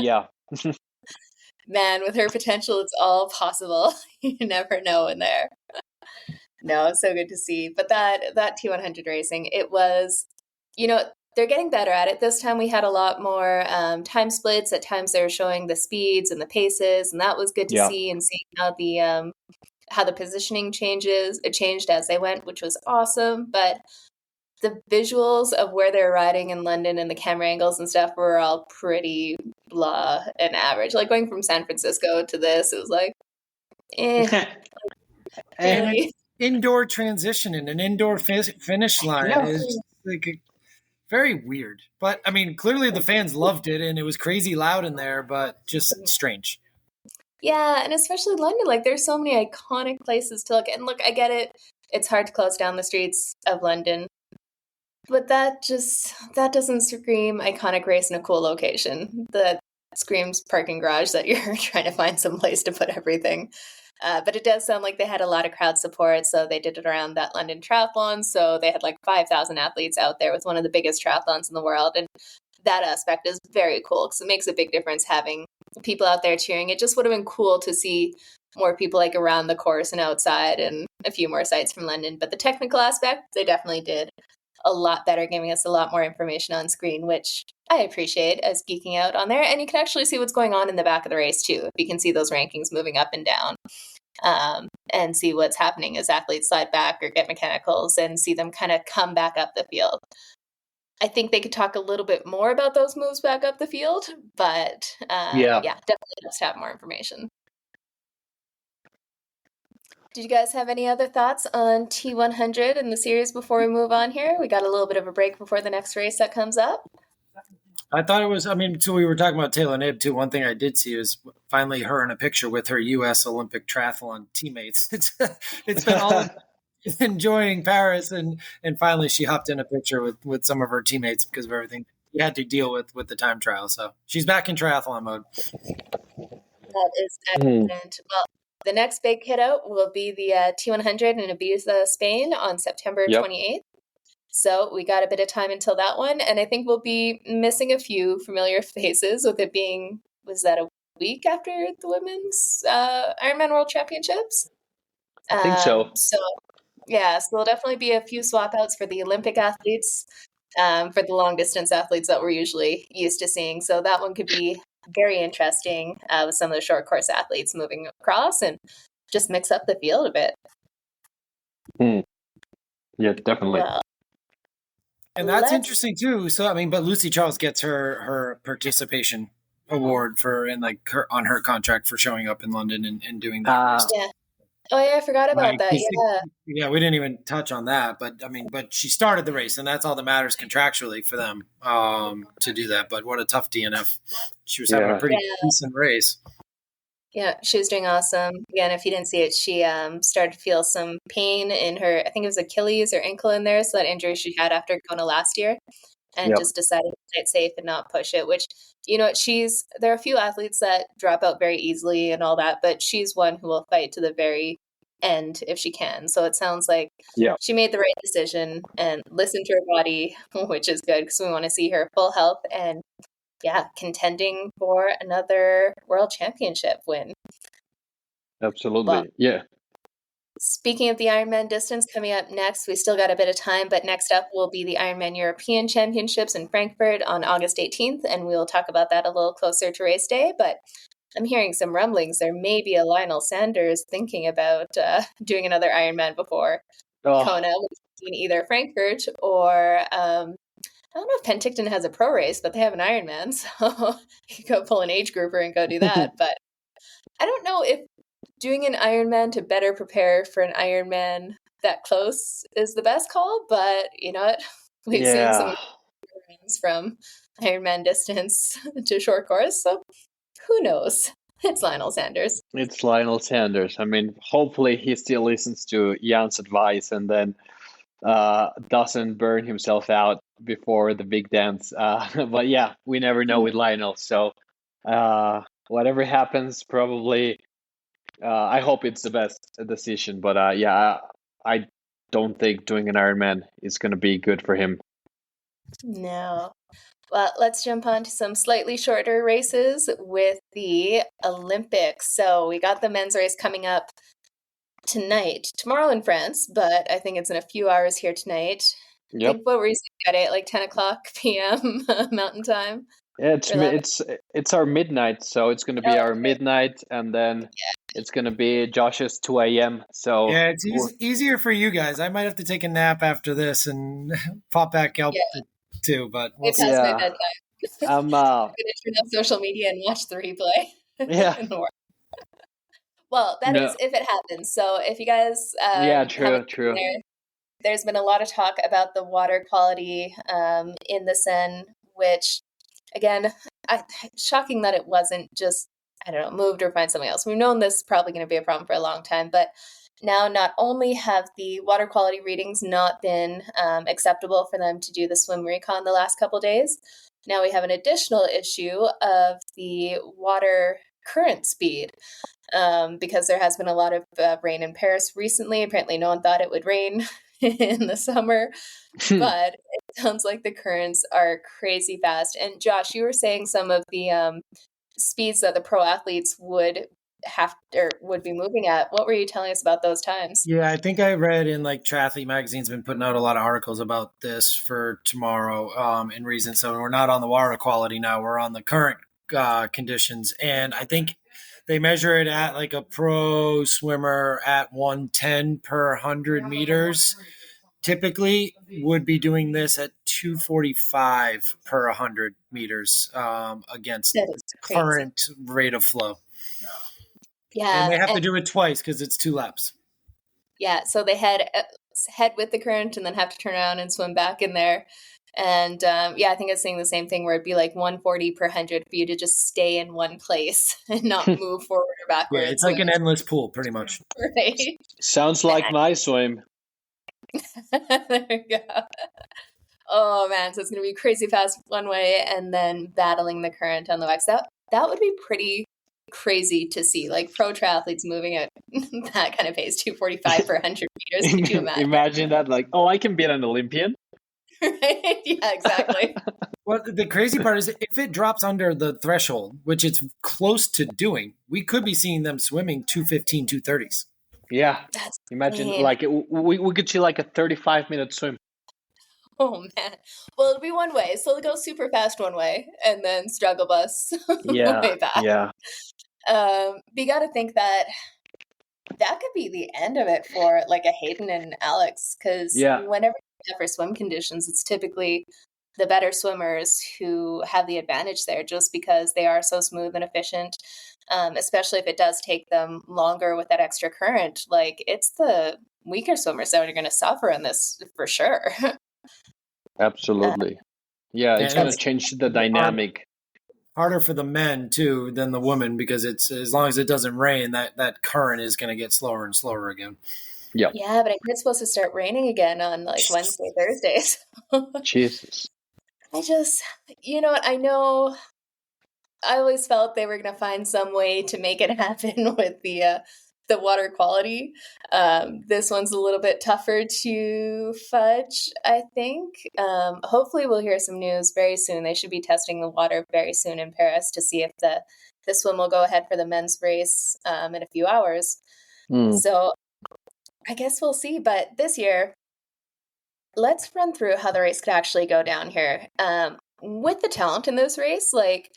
Man, with her potential, it's all possible. You never know in there. No, it's so good to see. But that T100 racing, it was, they're getting better at it. This time we had a lot more time splits. At times they were showing the speeds and the paces, and that was good to see, and seeing how the positioning changed as they went, which was awesome. But the visuals of where they're riding in London and the camera angles and stuff were all pretty blah and average. Like going from San Francisco to this, it was like, And indoor transition and an indoor finish line is like very weird. But I mean, clearly the fans loved it, and it was crazy loud in there, but just strange. Yeah, and especially London, like there's so many iconic places to look. And look, I get it. It's hard to close down the streets of London. But that doesn't scream iconic race in a cool location. That screams parking garage that you're trying to find some place to put everything. But it does sound like they had a lot of crowd support. So they did it around that London Triathlon. So they had like 5,000 athletes out there with one of the biggest triathlons in the world. And that aspect is very cool because it makes a big difference having people out there cheering. It just would have been cool to see more people like around the course and outside and a few more sites from London. But the technical aspect, they definitely did a lot better, giving us a lot more information on screen, which I appreciate as geeking out on there. And you can actually see what's going on in the back of the race too. If you can see those rankings moving up and down, and see what's happening as athletes slide back or get mechanicals and see them kind of come back up the field. I think they could talk a little bit more about those moves back up the field, but definitely just have more information. Did you guys have any other thoughts on T100 and the series before we move on here? We got a little bit of a break before the next race that comes up. I thought it was, so we were talking about Taylor Knibb too. One thing I did see is finally her in a picture with her U.S. Olympic triathlon teammates. It's been all enjoying Paris, and finally she hopped in a picture with some of her teammates because of everything she had to deal with the time trial. So she's back in triathlon mode. That is excellent. Well, the next big hit out will be the T100 in Ibiza, Spain on September 28th. So we got a bit of time until that one. And I think we'll be missing a few familiar faces with it being, was that a week after the women's Ironman World Championships? I think so. So there'll definitely be a few swap outs for the Olympic athletes, for the long distance athletes that we're usually used to seeing. So that one could be very interesting with some of the short course athletes moving across and just mix up the field a bit. Yeah, definitely. Well, and that's interesting too. So but Lucy Charles gets her participation award on her contract for showing up in London and doing that. Yeah. Oh yeah, I forgot about that. Yeah, we didn't even touch on that, but she started the race, and that's all that matters contractually for them to do that. But what a tough DNF! She was having a pretty decent race. Yeah, she was doing awesome. Again, if you didn't see it, she started to feel some pain in her, I think it was Achilles or ankle in there, so that injury she had after Kona last year, and just decided to play it safe and not push it, which, there are a few athletes that drop out very easily and all that, but she's one who will fight to the very end if she can. So it sounds like she made the right decision and listened to her body, which is good because we want to see her full health and contending for another world championship win. Absolutely. Well, speaking of the Ironman distance coming up next, we still got a bit of time, but next up will be the Ironman European Championships in Frankfurt on August 18th, and we'll talk about that a little closer to race day, but I'm hearing some rumblings. There may be a Lionel Sanders thinking about doing another Ironman before Kona, in either Frankfurt or I don't know if Penticton has a pro race, but they have an Ironman, so you could go pull an age grouper and go do that. But I don't know if doing an Ironman to better prepare for an Ironman that close is the best call, but you know what? We've seen some runs from Ironman distance to short course, so who knows? It's Lionel Sanders. It's Lionel Sanders. I mean, hopefully he still listens to Jan's advice and then doesn't burn himself out before the big dance. But we never know with Lionel. So whatever happens, probably I hope it's the best decision. But I don't think doing an Ironman is going to be good for him. No. Well, let's jump on to some slightly shorter races with the Olympics. So we got the men's race coming up tomorrow in France, but I think it's in a few hours here tonight. I think what were you saying at it, like 10 o'clock p.m. Mountain Time? Yeah, it's our midnight, so it's going to be our midnight, and then it's going to be Josh's 2 a.m. So it's easier for you guys. I might have to take a nap after this and pop back out too, but it's past my bedtime. I'm going to turn on social media and watch the replay. Yeah. Well, that is if it happens. So if you guys true. There's been a lot of talk about the water quality in the Seine, which, again, shocking that it wasn't just I don't know, moved or find something else. We've known this is probably going to be a problem for a long time, but now not only have the water quality readings not been acceptable for them to do the swim recon the last couple days, now we have an additional issue of the water current speed. Because there has been a lot of rain in Paris recently. Apparently no one thought it would rain in the summer, but it sounds like the currents are crazy fast. And Josh, you were saying some of the speeds that the pro athletes would be moving at. What were you telling us about those times? Yeah, I think I read in like Triathlete magazine's been putting out a lot of articles about this for tomorrow and reasons. So we're not on the water quality now. We're on the current conditions. And I think they measure it at like a pro swimmer at 110 per 100 meters. Typically would be doing this at 245 per 100 meters against current rate of flow. Yeah. And they have to do it twice because it's 2 laps. Yeah. So they head with the current and then have to turn around and swim back in there. And I think it's saying the same thing where it'd be like 140 per 100 for you to just stay in one place and not move forward or backwards. Yeah, it's like an endless pool, pretty much. Right. Sounds like my swim. There you go. Oh man, so it's gonna be crazy fast one way and then battling the current on the wax. That would be pretty crazy to see, like pro triathletes moving at that kind of pace, 245 per 100 meters. Could you imagine? Imagine that, like, oh, I can be an Olympian. Right? Yeah, exactly. Well, the crazy part is if it drops under the threshold, which it's close to doing, we could be seeing them swimming 215, 230s. Yeah. That's Imagine, insane. like, we could see like a 35-minute swim. Oh man. Well, it'll be one way, so they'll go super fast one way and then struggle bus way back. Yeah. But you got to think that could be the end of it for like a Hayden and Alex, because whenever you have for swim conditions, it's typically the better swimmers who have the advantage there, just because they are so smooth and efficient. Especially if it does take them longer with that extra current, like it's the weaker swimmers that are going to suffer in this for sure. Absolutely. It's going to change the dynamic. Harder for the men too than the women, because it's as long as it doesn't rain, that current is going to get slower and slower again. Yeah, but I think it's supposed to start raining again on like Wednesday, Thursdays. Jesus. I just, I know I always felt they were going to find some way to make it happen with the water quality. This one's a little bit tougher to fudge, I think. Hopefully we'll hear some news very soon. They should be testing the water very soon in Paris to see if the swim will go ahead for the men's race in a few hours. So I guess we'll see. But this year, let's run through how the race could actually go down here. With the talent in this race, like,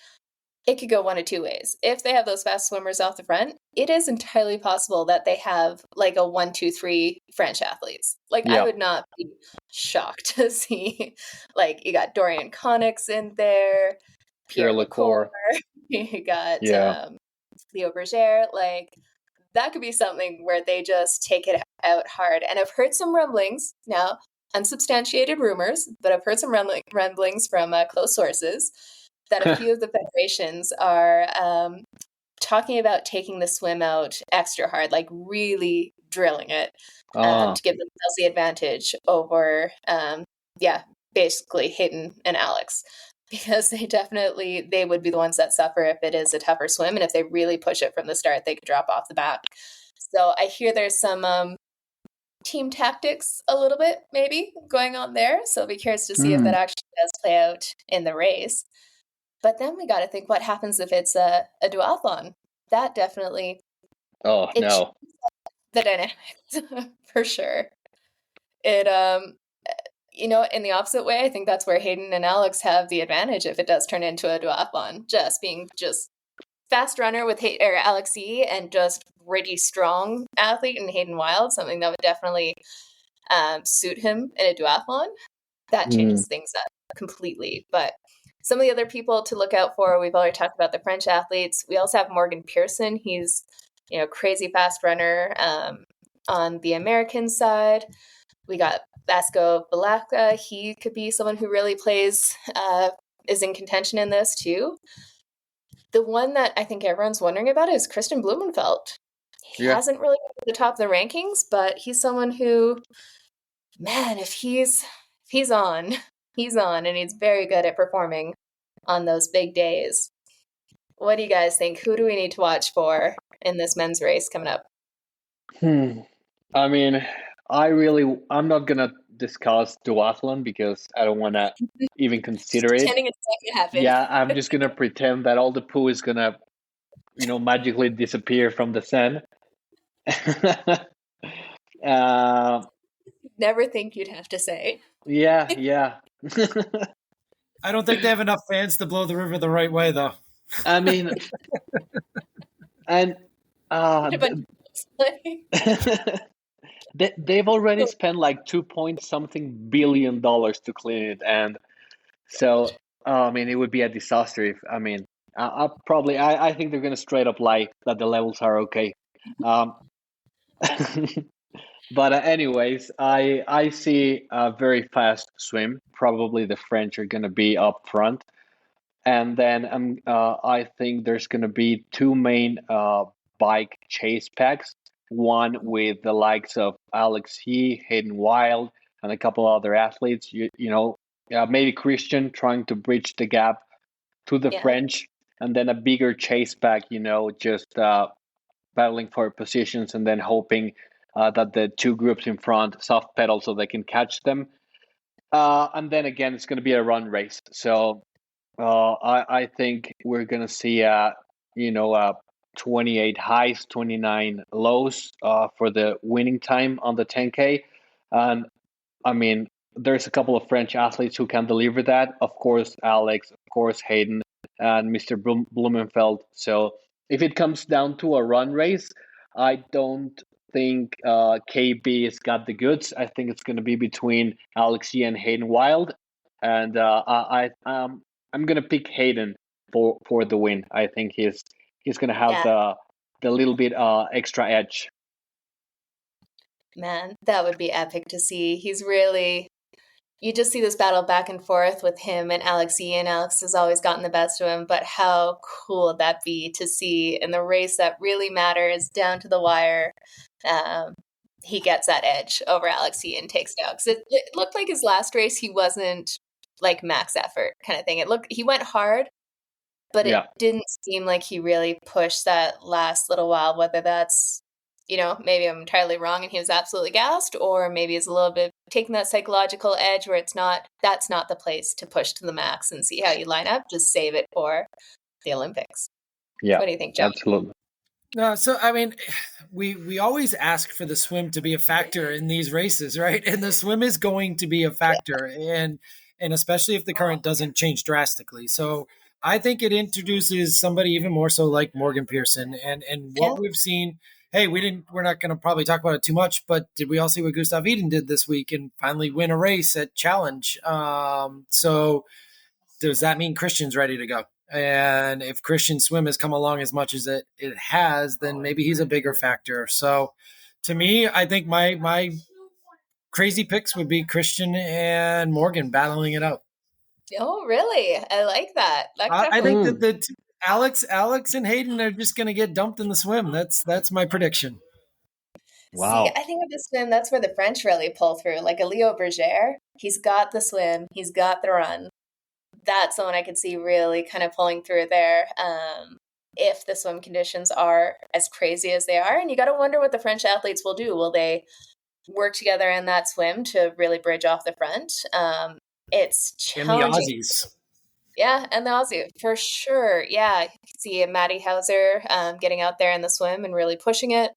it could go one of two ways. If they have those fast swimmers off the front, it is entirely possible that they have like a 1, 2, 3 French athletes. Like, I would not be shocked to see, like, you got Dorian Connix in there, Pierre Lecour, you got Leo Berger. Like, that could be something where they just take it out hard. And I've heard some rumblings, now unsubstantiated rumors, but I've heard some rumblings from close sources that a few of the federations are talking about taking the swim out extra hard, like really drilling it to give themselves the advantage over, basically Hayden and Alex. Because they would be the ones that suffer if it is a tougher swim. And if they really push it from the start, they could drop off the back. So I hear there's some team tactics a little bit maybe going on there. So I'll be curious to see if that actually does play out in the race. But then we got to think what happens if it's a duathlon. That definitely changes the dynamics for sure. It in the opposite way, I think that's where Hayden and Alex have the advantage if it does turn into a duathlon. Just being fast runner with Alex E and just gritty, strong athlete and Hayden Wild, something that would definitely suit him in a duathlon. That changes things up completely. But some of the other people to look out for, we've already talked about the French athletes. We also have Morgan Pearson. He's, crazy fast runner on the American side. We got Vasco Balaka. He could be someone who really plays, is in contention in this too. The one that I think everyone's wondering about is Christian Blumenfeld. He hasn't really been at the top of the rankings, but he's someone who, man, if he's on, and he's very good at performing on those big days. What do you guys think? Who do we need to watch for in this men's race coming up? I mean, I'm not gonna discuss duathlon because I don't want to even consider it. Pretending it's not gonna happen. Yeah, I'm just gonna pretend that all the poo is gonna, magically disappear from the sand. Never think you'd have to say. Yeah. I don't think they have enough fans to blow the river the right way, though. I mean, and they've already spent like $2 billion to clean it, and so I mean, it would be a disaster if I think they're gonna straight up lie that the levels are okay. But anyways, I see a very fast swim. Probably the French are gonna be up front, and then I think there's gonna be two main bike chase packs. One with the likes of Alexis, Hayden Wild, and a couple other athletes. Maybe Christian trying to bridge the gap to the French, and then a bigger chase pack. Just battling for positions and then hoping that the two groups in front soft pedal so they can catch them. And then again, it's going to be a run race. So I think we're going to see 28 highs, 29 lows for the winning time on the 10K. And I mean, there's a couple of French athletes who can deliver that. Of course, Alex, of course, Hayden, and Mr. Blumenfeld. So if it comes down to a run race, I don't think KB has got the goods. I think it's going to be between Alexis and Hayden Wild. And I'm going to pick Hayden for the win. I think he's going to have the little bit extra edge. Man, that would be epic to see. He's really, you just see this battle back and forth with him and Alexis, and Alex has always gotten the best of him, but how cool would that be to see in the race that really matters down to the wire, he gets that edge over Alexis and takes down. Because it looked like his last race, he wasn't like max effort kind of thing. He went hard, but it didn't seem like he really pushed that last little while, whether that's, maybe I'm entirely wrong and he was absolutely gassed, or maybe it's a little bit taking that psychological edge where that's not the place to push to the max and see how you line up. Just save it for the Olympics. Yeah. What do you think, Joe? Absolutely. So, I mean, we always ask for the swim to be a factor in these races, right? And the swim is going to be a factor, and especially if the current doesn't change drastically. So I think it introduces somebody even more so like Morgan Pearson and what we've seen. Hey, we're not going to probably talk about it too much, but did we all see what Gustav Iden did this week and finally win a race at Challenge? So does that mean Christian's ready to go? And if Christian's swim has come along as much as it has, then maybe he's a bigger factor. So to me, I think my crazy picks would be Christian and Morgan battling it out. Oh, really? I like that. I think that Alex and Hayden are just going to get dumped in the swim. That's my prediction. Wow. See, I think with the swim, that's where the French really pull through. Like a Leo Berger, he's got the swim, he's got the run. That's the one I could see really kind of pulling through there if the swim conditions are as crazy as they are. And you got to wonder what the French athletes will do. Will they work together in that swim to really bridge off the front? It's challenging. And the Aussies. Yeah, and the Aussie, for sure. Yeah, you can see Maddie Hauser getting out there in the swim and really pushing it.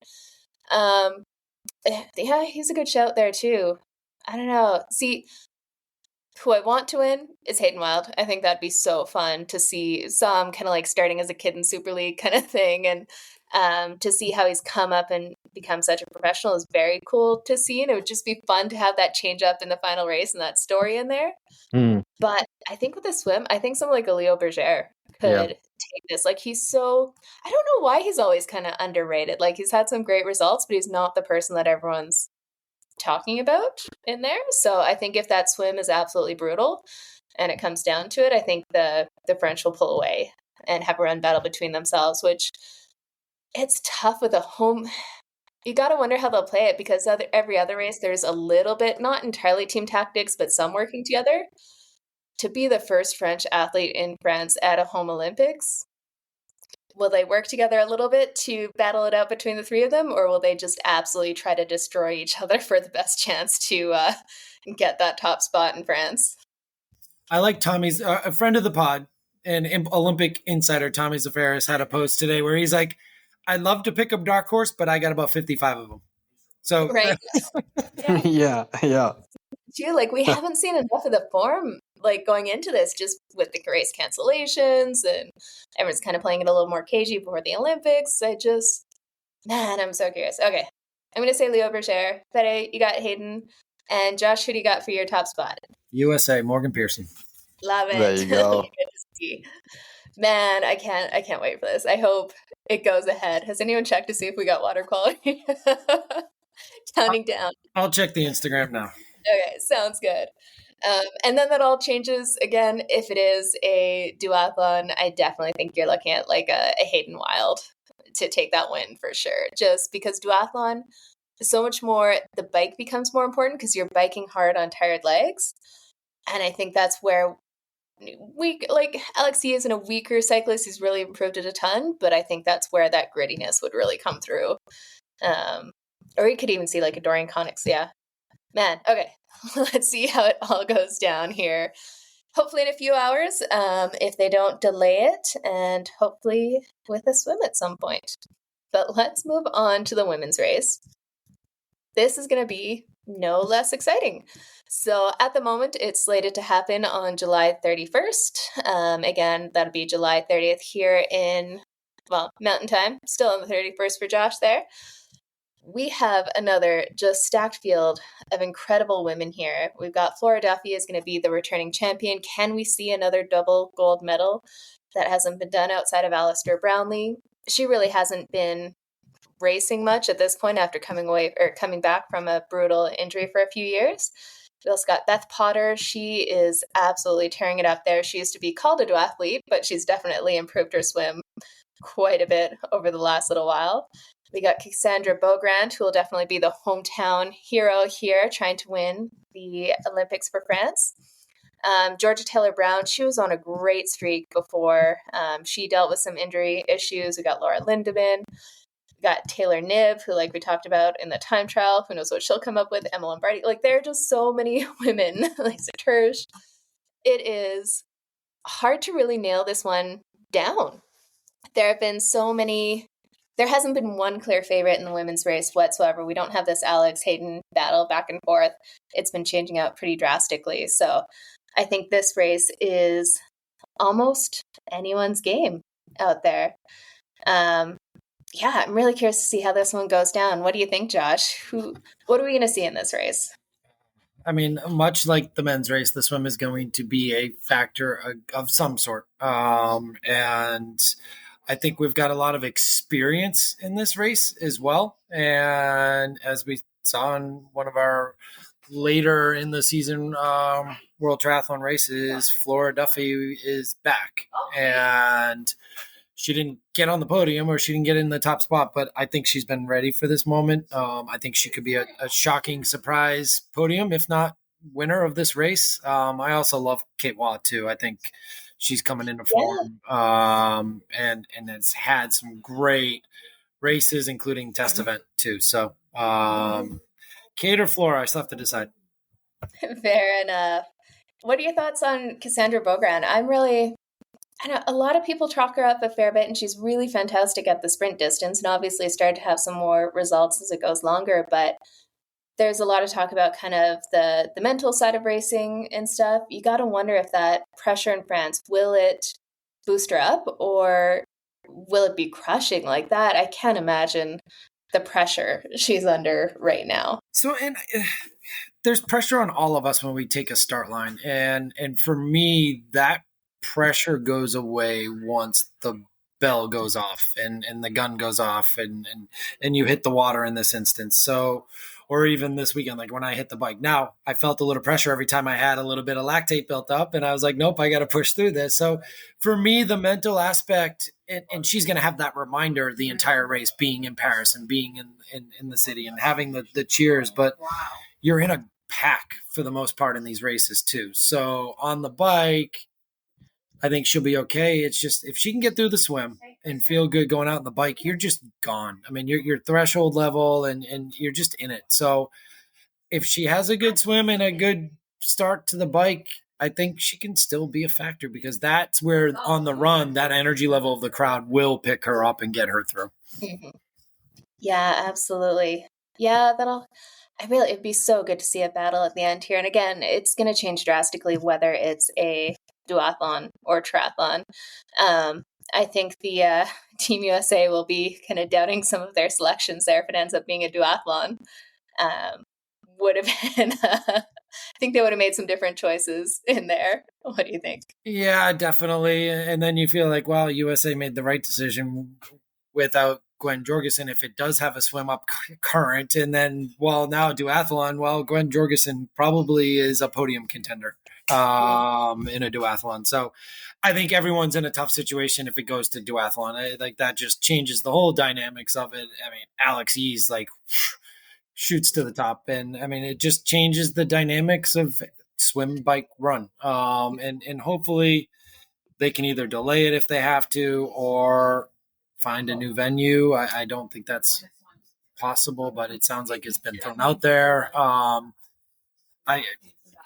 Yeah, he's a good shout there too. I don't know. See, who I want to win is Hayden Wild. I think that'd be so fun to see. Saw him kind of like starting as a kid in Super League kind of thing, and to see how he's come up and become such a professional is very cool to see. And it would just be fun to have that change up in the final race and that story in there. But I think with the swim, I think someone like a Leo Berger could take this. Like I don't know why he's always kind of underrated. Like he's had some great results, but he's not the person that everyone's talking about in there. So I think if that swim is absolutely brutal and it comes down to it, I think the French will pull away and have a run battle between themselves, which it's tough with a home. You got to wonder how they'll play it, because every other race, there's a little bit, not entirely team tactics, but some working together. To be the first French athlete in France at a home Olympics, will they work together a little bit to battle it out between the three of them, or will they just absolutely try to destroy each other for the best chance to get that top spot in France? I like Tommy's, a friend of the pod and Olympic insider, Tommy Zafaris, had a post today where he's like, I'd love to pick up dark horse, but I got about 55 of them. So right. Yeah. Too, like, we haven't seen enough of the form, like, going into this, just with the race cancellations, and everyone's kind of playing it a little more cagey before the Olympics. I'm so curious. Okay, I'm gonna say Leo Berger. Fede, you got Hayden, and Josh, who do you got for your top spot? USA, Morgan Pearson. Love it. There you go. Man, I can't wait for this. I hope it goes ahead. Has anyone checked to see if we got water quality? Counting down. I'll check the Instagram now. Okay, sounds good. And then that all changes again. If it is a duathlon, I definitely think you're looking at like a Hayden Wild to take that win for sure. Just because duathlon is so much more, the bike becomes more important because you're biking hard on tired legs. And I think that's where Alexia isn't a weaker cyclist. He's really improved it a ton, but I think that's where that grittiness would really come through. Or you could even see like a Dorian Connix. Yeah. Man, okay, let's see how it all goes down here. Hopefully in a few hours, if they don't delay it, and hopefully with a swim at some point. But let's move on to the women's race. This is going to be no less exciting. So at the moment, it's slated to happen on July 31st. Again, that'll be July 30th here in, Mountain Time. Still on the 31st for Josh there. We have another just stacked field of incredible women here. We've got Flora Duffy is going to be the returning champion. Can we see another double gold medal? That hasn't been done outside of Alistair Brownlee. She really hasn't been racing much at this point after coming back from a brutal injury for a few years. We also got Beth Potter. She is absolutely tearing it up there. She used to be called a duathlete, but she's definitely improved her swim quite a bit over the last little while. We got Cassandra Beaugrand, who will definitely be the hometown hero here, trying to win the Olympics for France. Georgia Taylor-Brown, she was on a great streak before she dealt with some injury issues. We got Laura Lindemann. We got Taylor Knibb, who, like we talked about in the time trial, who knows what she'll come up with. Emma Lombardi. Like, there are just so many women. Lisa Tersch. It is hard to really nail this one down. There have been so many. There hasn't been one clear favorite in the women's race whatsoever. We don't have this Alex Hayden battle back and forth. It's been changing out pretty drastically. So I think this race is almost anyone's game out there. I'm really curious to see how this one goes down. What do you think, Josh? What are we going to see in this race? I mean, much like the men's race, the swim is going to be a factor of some sort. And I think we've got a lot of experience in this race as well. And as we saw in one of our later in the season World Triathlon races, Flora Duffy is back. And she didn't get on the podium or she didn't get in the top spot, but I think she's been ready for this moment. I think she could be a shocking surprise podium, if not winner of this race. I also love Kate Watt too. I think she's coming into form and has had some great races, including test event too. So Kate or Flora, I still have to decide. Fair enough. What are your thoughts on Cassandra Beaugrand? I know a lot of people chalk her up a fair bit, and she's really fantastic at the sprint distance, and obviously started to have some more results as it goes longer, but there's a lot of talk about kind of the mental side of racing and stuff. You got to wonder if that pressure in France, will it boost her up or will it be crushing like that? I can't imagine the pressure she's under right now. So, and there's pressure on all of us when we take a start line. And for me, that pressure goes away once the bell goes off and the gun goes off and you hit the water in this instance. So or even this weekend, like when I hit the bike. Now, I felt a little pressure every time I had a little bit of lactate built up, and I was like, nope, I got to push through this. So for me, the mental aspect, and she's going to have that reminder the entire race, being in Paris and being in the city and having the cheers, but you're in a pack for the most part in these races too. So on the bike, I think she'll be okay. It's just if she can get through the swim and feel good going out on the bike, you're just gone. I mean, you're threshold level and you're just in it. So if she has a good swim and a good start to the bike, I think she can still be a factor, because that's where on the run, that energy level of the crowd will pick her up and get her through. Mm-hmm. Yeah, absolutely. Yeah, it'd be so good to see a battle at the end here. And again, it's going to change drastically whether it's a duathlon or triathlon. I think the Team USA will be kind of doubting some of their selections there if it ends up being a duathlon. Would have been, I think they would have made some different choices in there. What do you think? Yeah, definitely. And then you feel like, wow, USA made the right decision without Gwen Jorgensen if it does have a swim up current. And then, well, now duathlon, well, Gwen Jorgensen probably is a podium contender in a duathlon. So I think everyone's in a tough situation if it goes to duathlon. Like that just changes the whole dynamics of it. I mean, Alex Y's like shoots to the top, and I mean, it just changes the dynamics of swim, bike, run. And hopefully they can either delay it if they have to or find a new venue. I don't think that's possible, but it sounds like it's been thrown out there.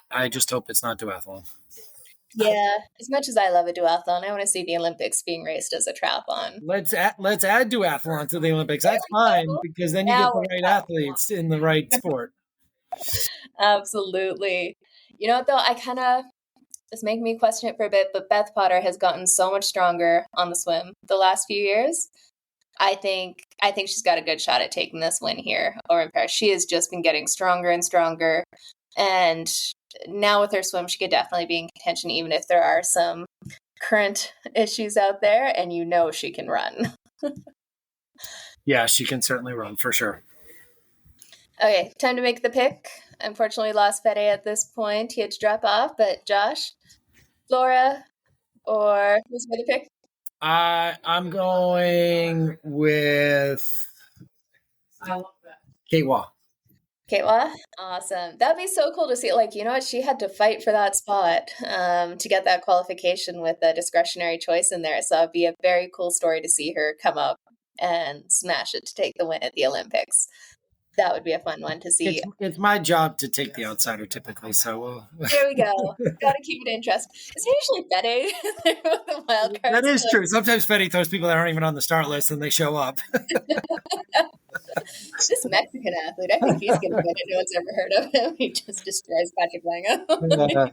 I just hope it's not duathlon. Yeah, as much as I love a duathlon, I want to see the Olympics being raced as a triathlon. Let's add duathlon to the Olympics. That's fine, because then you get the right athletes in the right sport. Absolutely. You know what, though? It's making me question it for a bit, but Beth Potter has gotten so much stronger on the swim the last few years. I think she's got a good shot at taking this win here over in Paris. She has just been getting stronger and stronger. And now with her swim, she could definitely be in contention, even if there are some current issues out there, and you know she can run. Yeah, she can certainly run for sure. Okay, time to make the pick. Unfortunately, lost Fede at this point. He had to drop off, but Josh, Laura, or who's the pick? I'm going with Kate Waugh. Kate Waugh? Awesome. That'd be so cool to see. Like, you know what? She had to fight for that spot to get that qualification with a discretionary choice in there. So it'd be a very cool story to see her come up and smash it to take the win at the Olympics. That would be a fun one to see. It's my job to take the outsider typically, so there we go. Got to keep it interesting. It's usually Fede with the wild cards. That is true. Sometimes Fede throws people that aren't even on the start list and they show up. This Mexican athlete, I think he's going to win it. No one's ever heard of him. He just destroys Patrick Lange.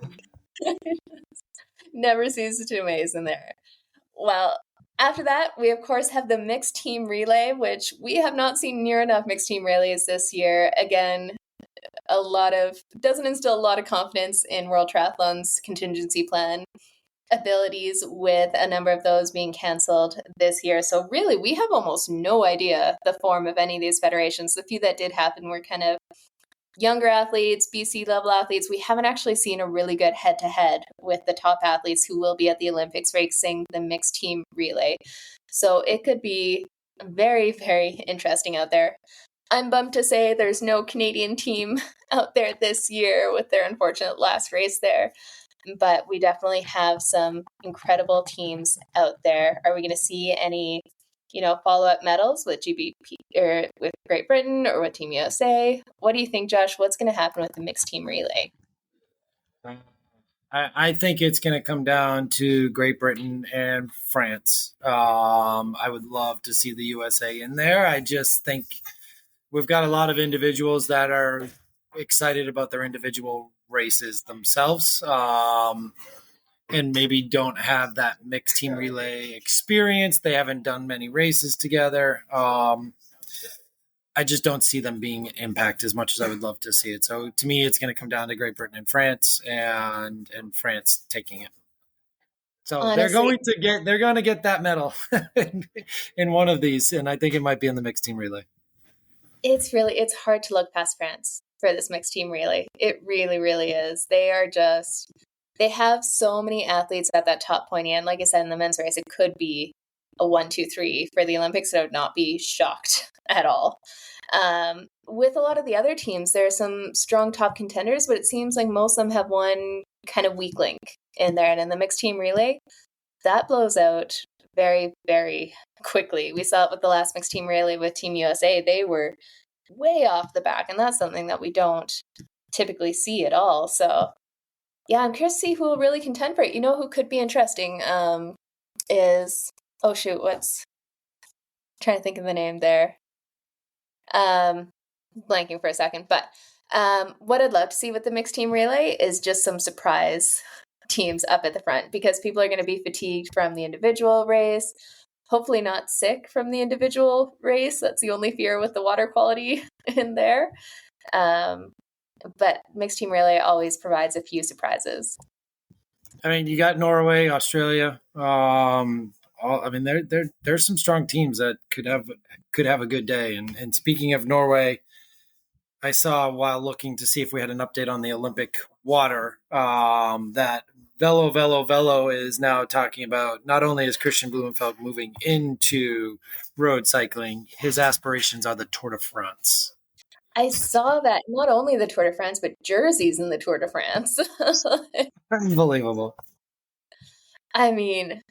Never ceases to amaze in there. Well, after that, we of course have the mixed team relay, which we have not seen near enough mixed team relays this year. Again, doesn't instill a lot of confidence in World Triathlon's contingency plan abilities, with a number of those being canceled this year. So really, we have almost no idea the form of any of these federations. The few that did happen were kind of younger athletes, BC level athletes. We haven't actually seen a really good head-to-head with the top athletes who will be at the Olympics racing the mixed team relay. So it could be very, very interesting out there. I'm bummed to say there's no Canadian team out there this year with their unfortunate last race there. But we definitely have some incredible teams out there. Are we going to see any, follow-up medals with GBP or with Great Britain or with Team USA? What do you think, Josh? What's going to happen with the mixed team relay? I think it's going to come down to Great Britain and France. I would love to see the USA in there. I just think we've got a lot of individuals that are excited about their individual races themselves, and maybe don't have that mixed team relay experience. They haven't done many races together. I just don't see them being impact as much as I would love to see it. So to me, it's going to come down to Great Britain and France, and France taking it. So honestly, they're going to get that medal in one of these, and I think it might be in the mixed team relay. it's hard to look past France for this mixed team relay. It really, really is. They have so many athletes at that top pointy end. Like I said, in the men's race, it could be a 1, 2, 3 for the Olympics. I would not be shocked at all. With a lot of the other teams, there are some strong top contenders, but it seems like most of them have one kind of weak link in there. And in the mixed team relay, that blows out very, very quickly. We saw it with the last mixed team relay with Team USA. They were way off the back, and that's something that we don't typically see at all. So yeah, I'm curious to see who will really contend for it. You know who could be interesting is, oh shoot, trying to think of the name there. Blanking for a second, but what I'd love to see with the mixed team relay is just some surprise teams up at the front, because people are going to be fatigued from the individual race, hopefully not sick from the individual race. That's the only fear with the water quality in there. But mixed team relay always provides a few surprises. I mean, you got Norway, Australia. There's some strong teams that could have a good day. And speaking of Norway, I saw while looking to see if we had an update on the Olympic water that Velo is now talking about. Not only is Christian Blumenfeld moving into road cycling, his aspirations are the Tour de France. I saw that, not only the Tour de France, but jerseys in the Tour de France. Unbelievable. I mean,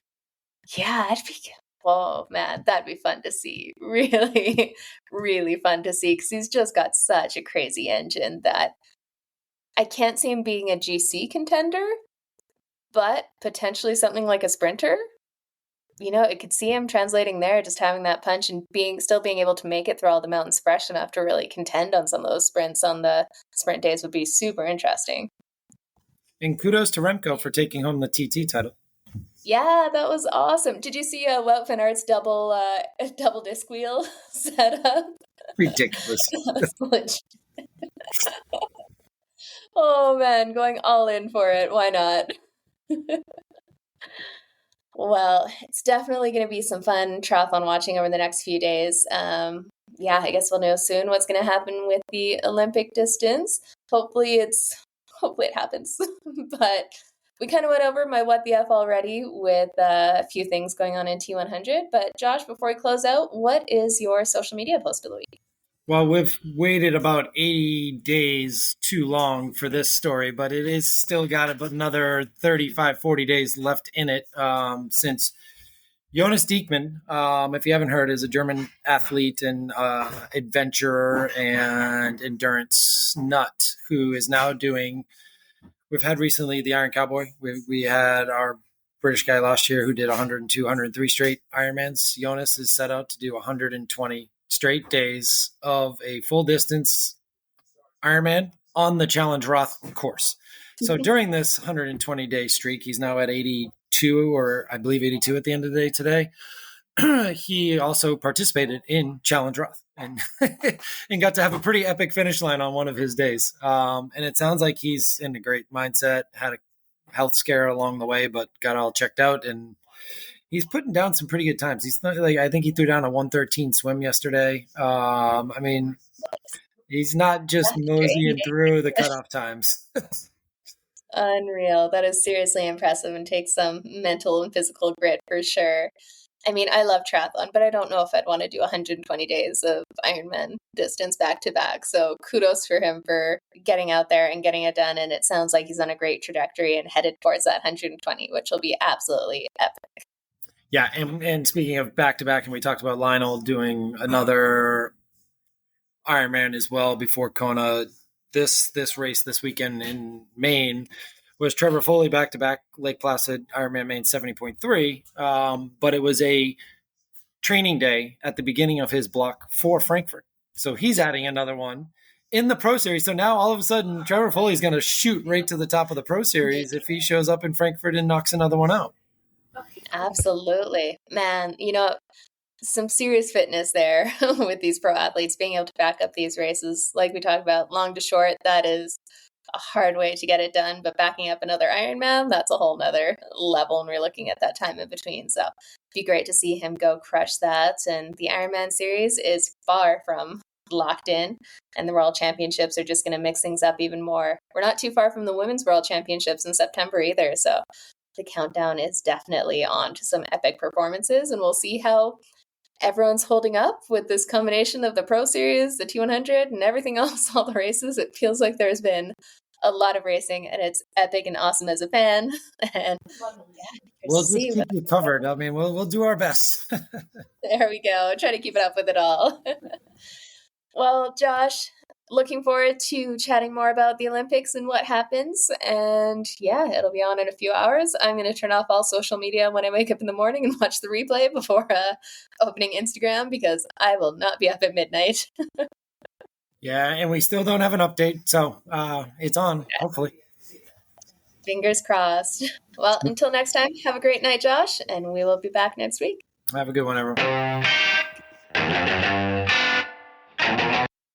yeah, oh man, that'd be fun to see. Really, really fun to see, because he's just got such a crazy engine that I can't see him being a GC contender, but potentially something like a sprinter. You know, it could see him translating there, just having that punch and still being able to make it through all the mountains fresh enough to really contend on some of those sprints on the sprint days would be super interesting. And kudos to Remco for taking home the TT title. Yeah, that was awesome. Did you see Wout van Aert's double disc wheel setup? Ridiculous. Oh man, going all in for it. Why not? Well, it's definitely going to be some fun triathlon watching over the next few days. Yeah, I guess we'll know soon what's going to happen with the Olympic distance. Hopefully it happens. But we kind of went over my what the F already with a few things going on in T100. But Josh, before we close out, what is your social media post of the week? Well, we've waited about 80 days too long for this story, but it is still got about another 35, 40 days left in it since Jonas Diekmann, if you haven't heard, is a German athlete and adventurer and endurance nut who is now doing, we've had recently the Iron Cowboy. We had our British guy last year who did 102, 103 straight Ironmans. Jonas is set out to do 120 straight days of a full distance Ironman on the Challenge Roth course. So during this 120 day streak, he's now at 82, or I believe 82 at the end of the day today. He also participated in Challenge Roth and got to have a pretty epic finish line on one of his days. And it sounds like he's in a great mindset, had a health scare along the way, but got all checked out, and he's putting down some pretty good times. He's not I think he threw down a 1:13 swim yesterday. I mean, he's not just moseying through the cutoff times. Unreal. That is seriously impressive and takes some mental and physical grit for sure. I mean, I love triathlon, but I don't know if I'd want to do 120 days of Ironman distance back to back. So kudos for him for getting out there and getting it done. And it sounds like he's on a great trajectory and headed towards that 120, which will be absolutely epic. Yeah, and speaking of back-to-back, and we talked about Lionel doing another Ironman as well before Kona. This race this weekend in Maine was Trevor Foley back-to-back Lake Placid Ironman Maine 70.3, but it was a training day at the beginning of his block for Frankfurt. So he's adding another one in the Pro Series. So now all of a sudden, Trevor Foley is going to shoot right to the top of the Pro Series if he shows up in Frankfurt and knocks another one out. Absolutely. Man, some serious fitness there with these pro athletes being able to back up these races. Like we talked about, long to short, that is a hard way to get it done, but backing up another Ironman, that's a whole nother level, and we're looking at that time in between. So it'd be great to see him go crush that. And the Ironman series is far from locked in, and the World Championships are just going to mix things up even more. We're not too far from the Women's World Championships in September either, so the countdown is definitely on to some epic performances, and we'll see how everyone's holding up with this combination of the Pro Series, the T100, and everything else, all the races. It feels like there's been a lot of racing, and it's epic and awesome as a fan. And we'll just keep you covered. I mean, we'll do our best. There we go. Try to keep it up with it all. Well, Josh, looking forward to chatting more about the Olympics and what happens. And yeah, it'll be on in a few hours. I'm going to turn off all social media when I wake up in the morning and watch the replay before opening Instagram, because I will not be up at midnight. Yeah, and we still don't have an update, so it's on, hopefully. Fingers crossed. Well, until next time, have a great night, Josh, and we will be back next week. Have a good one, everyone.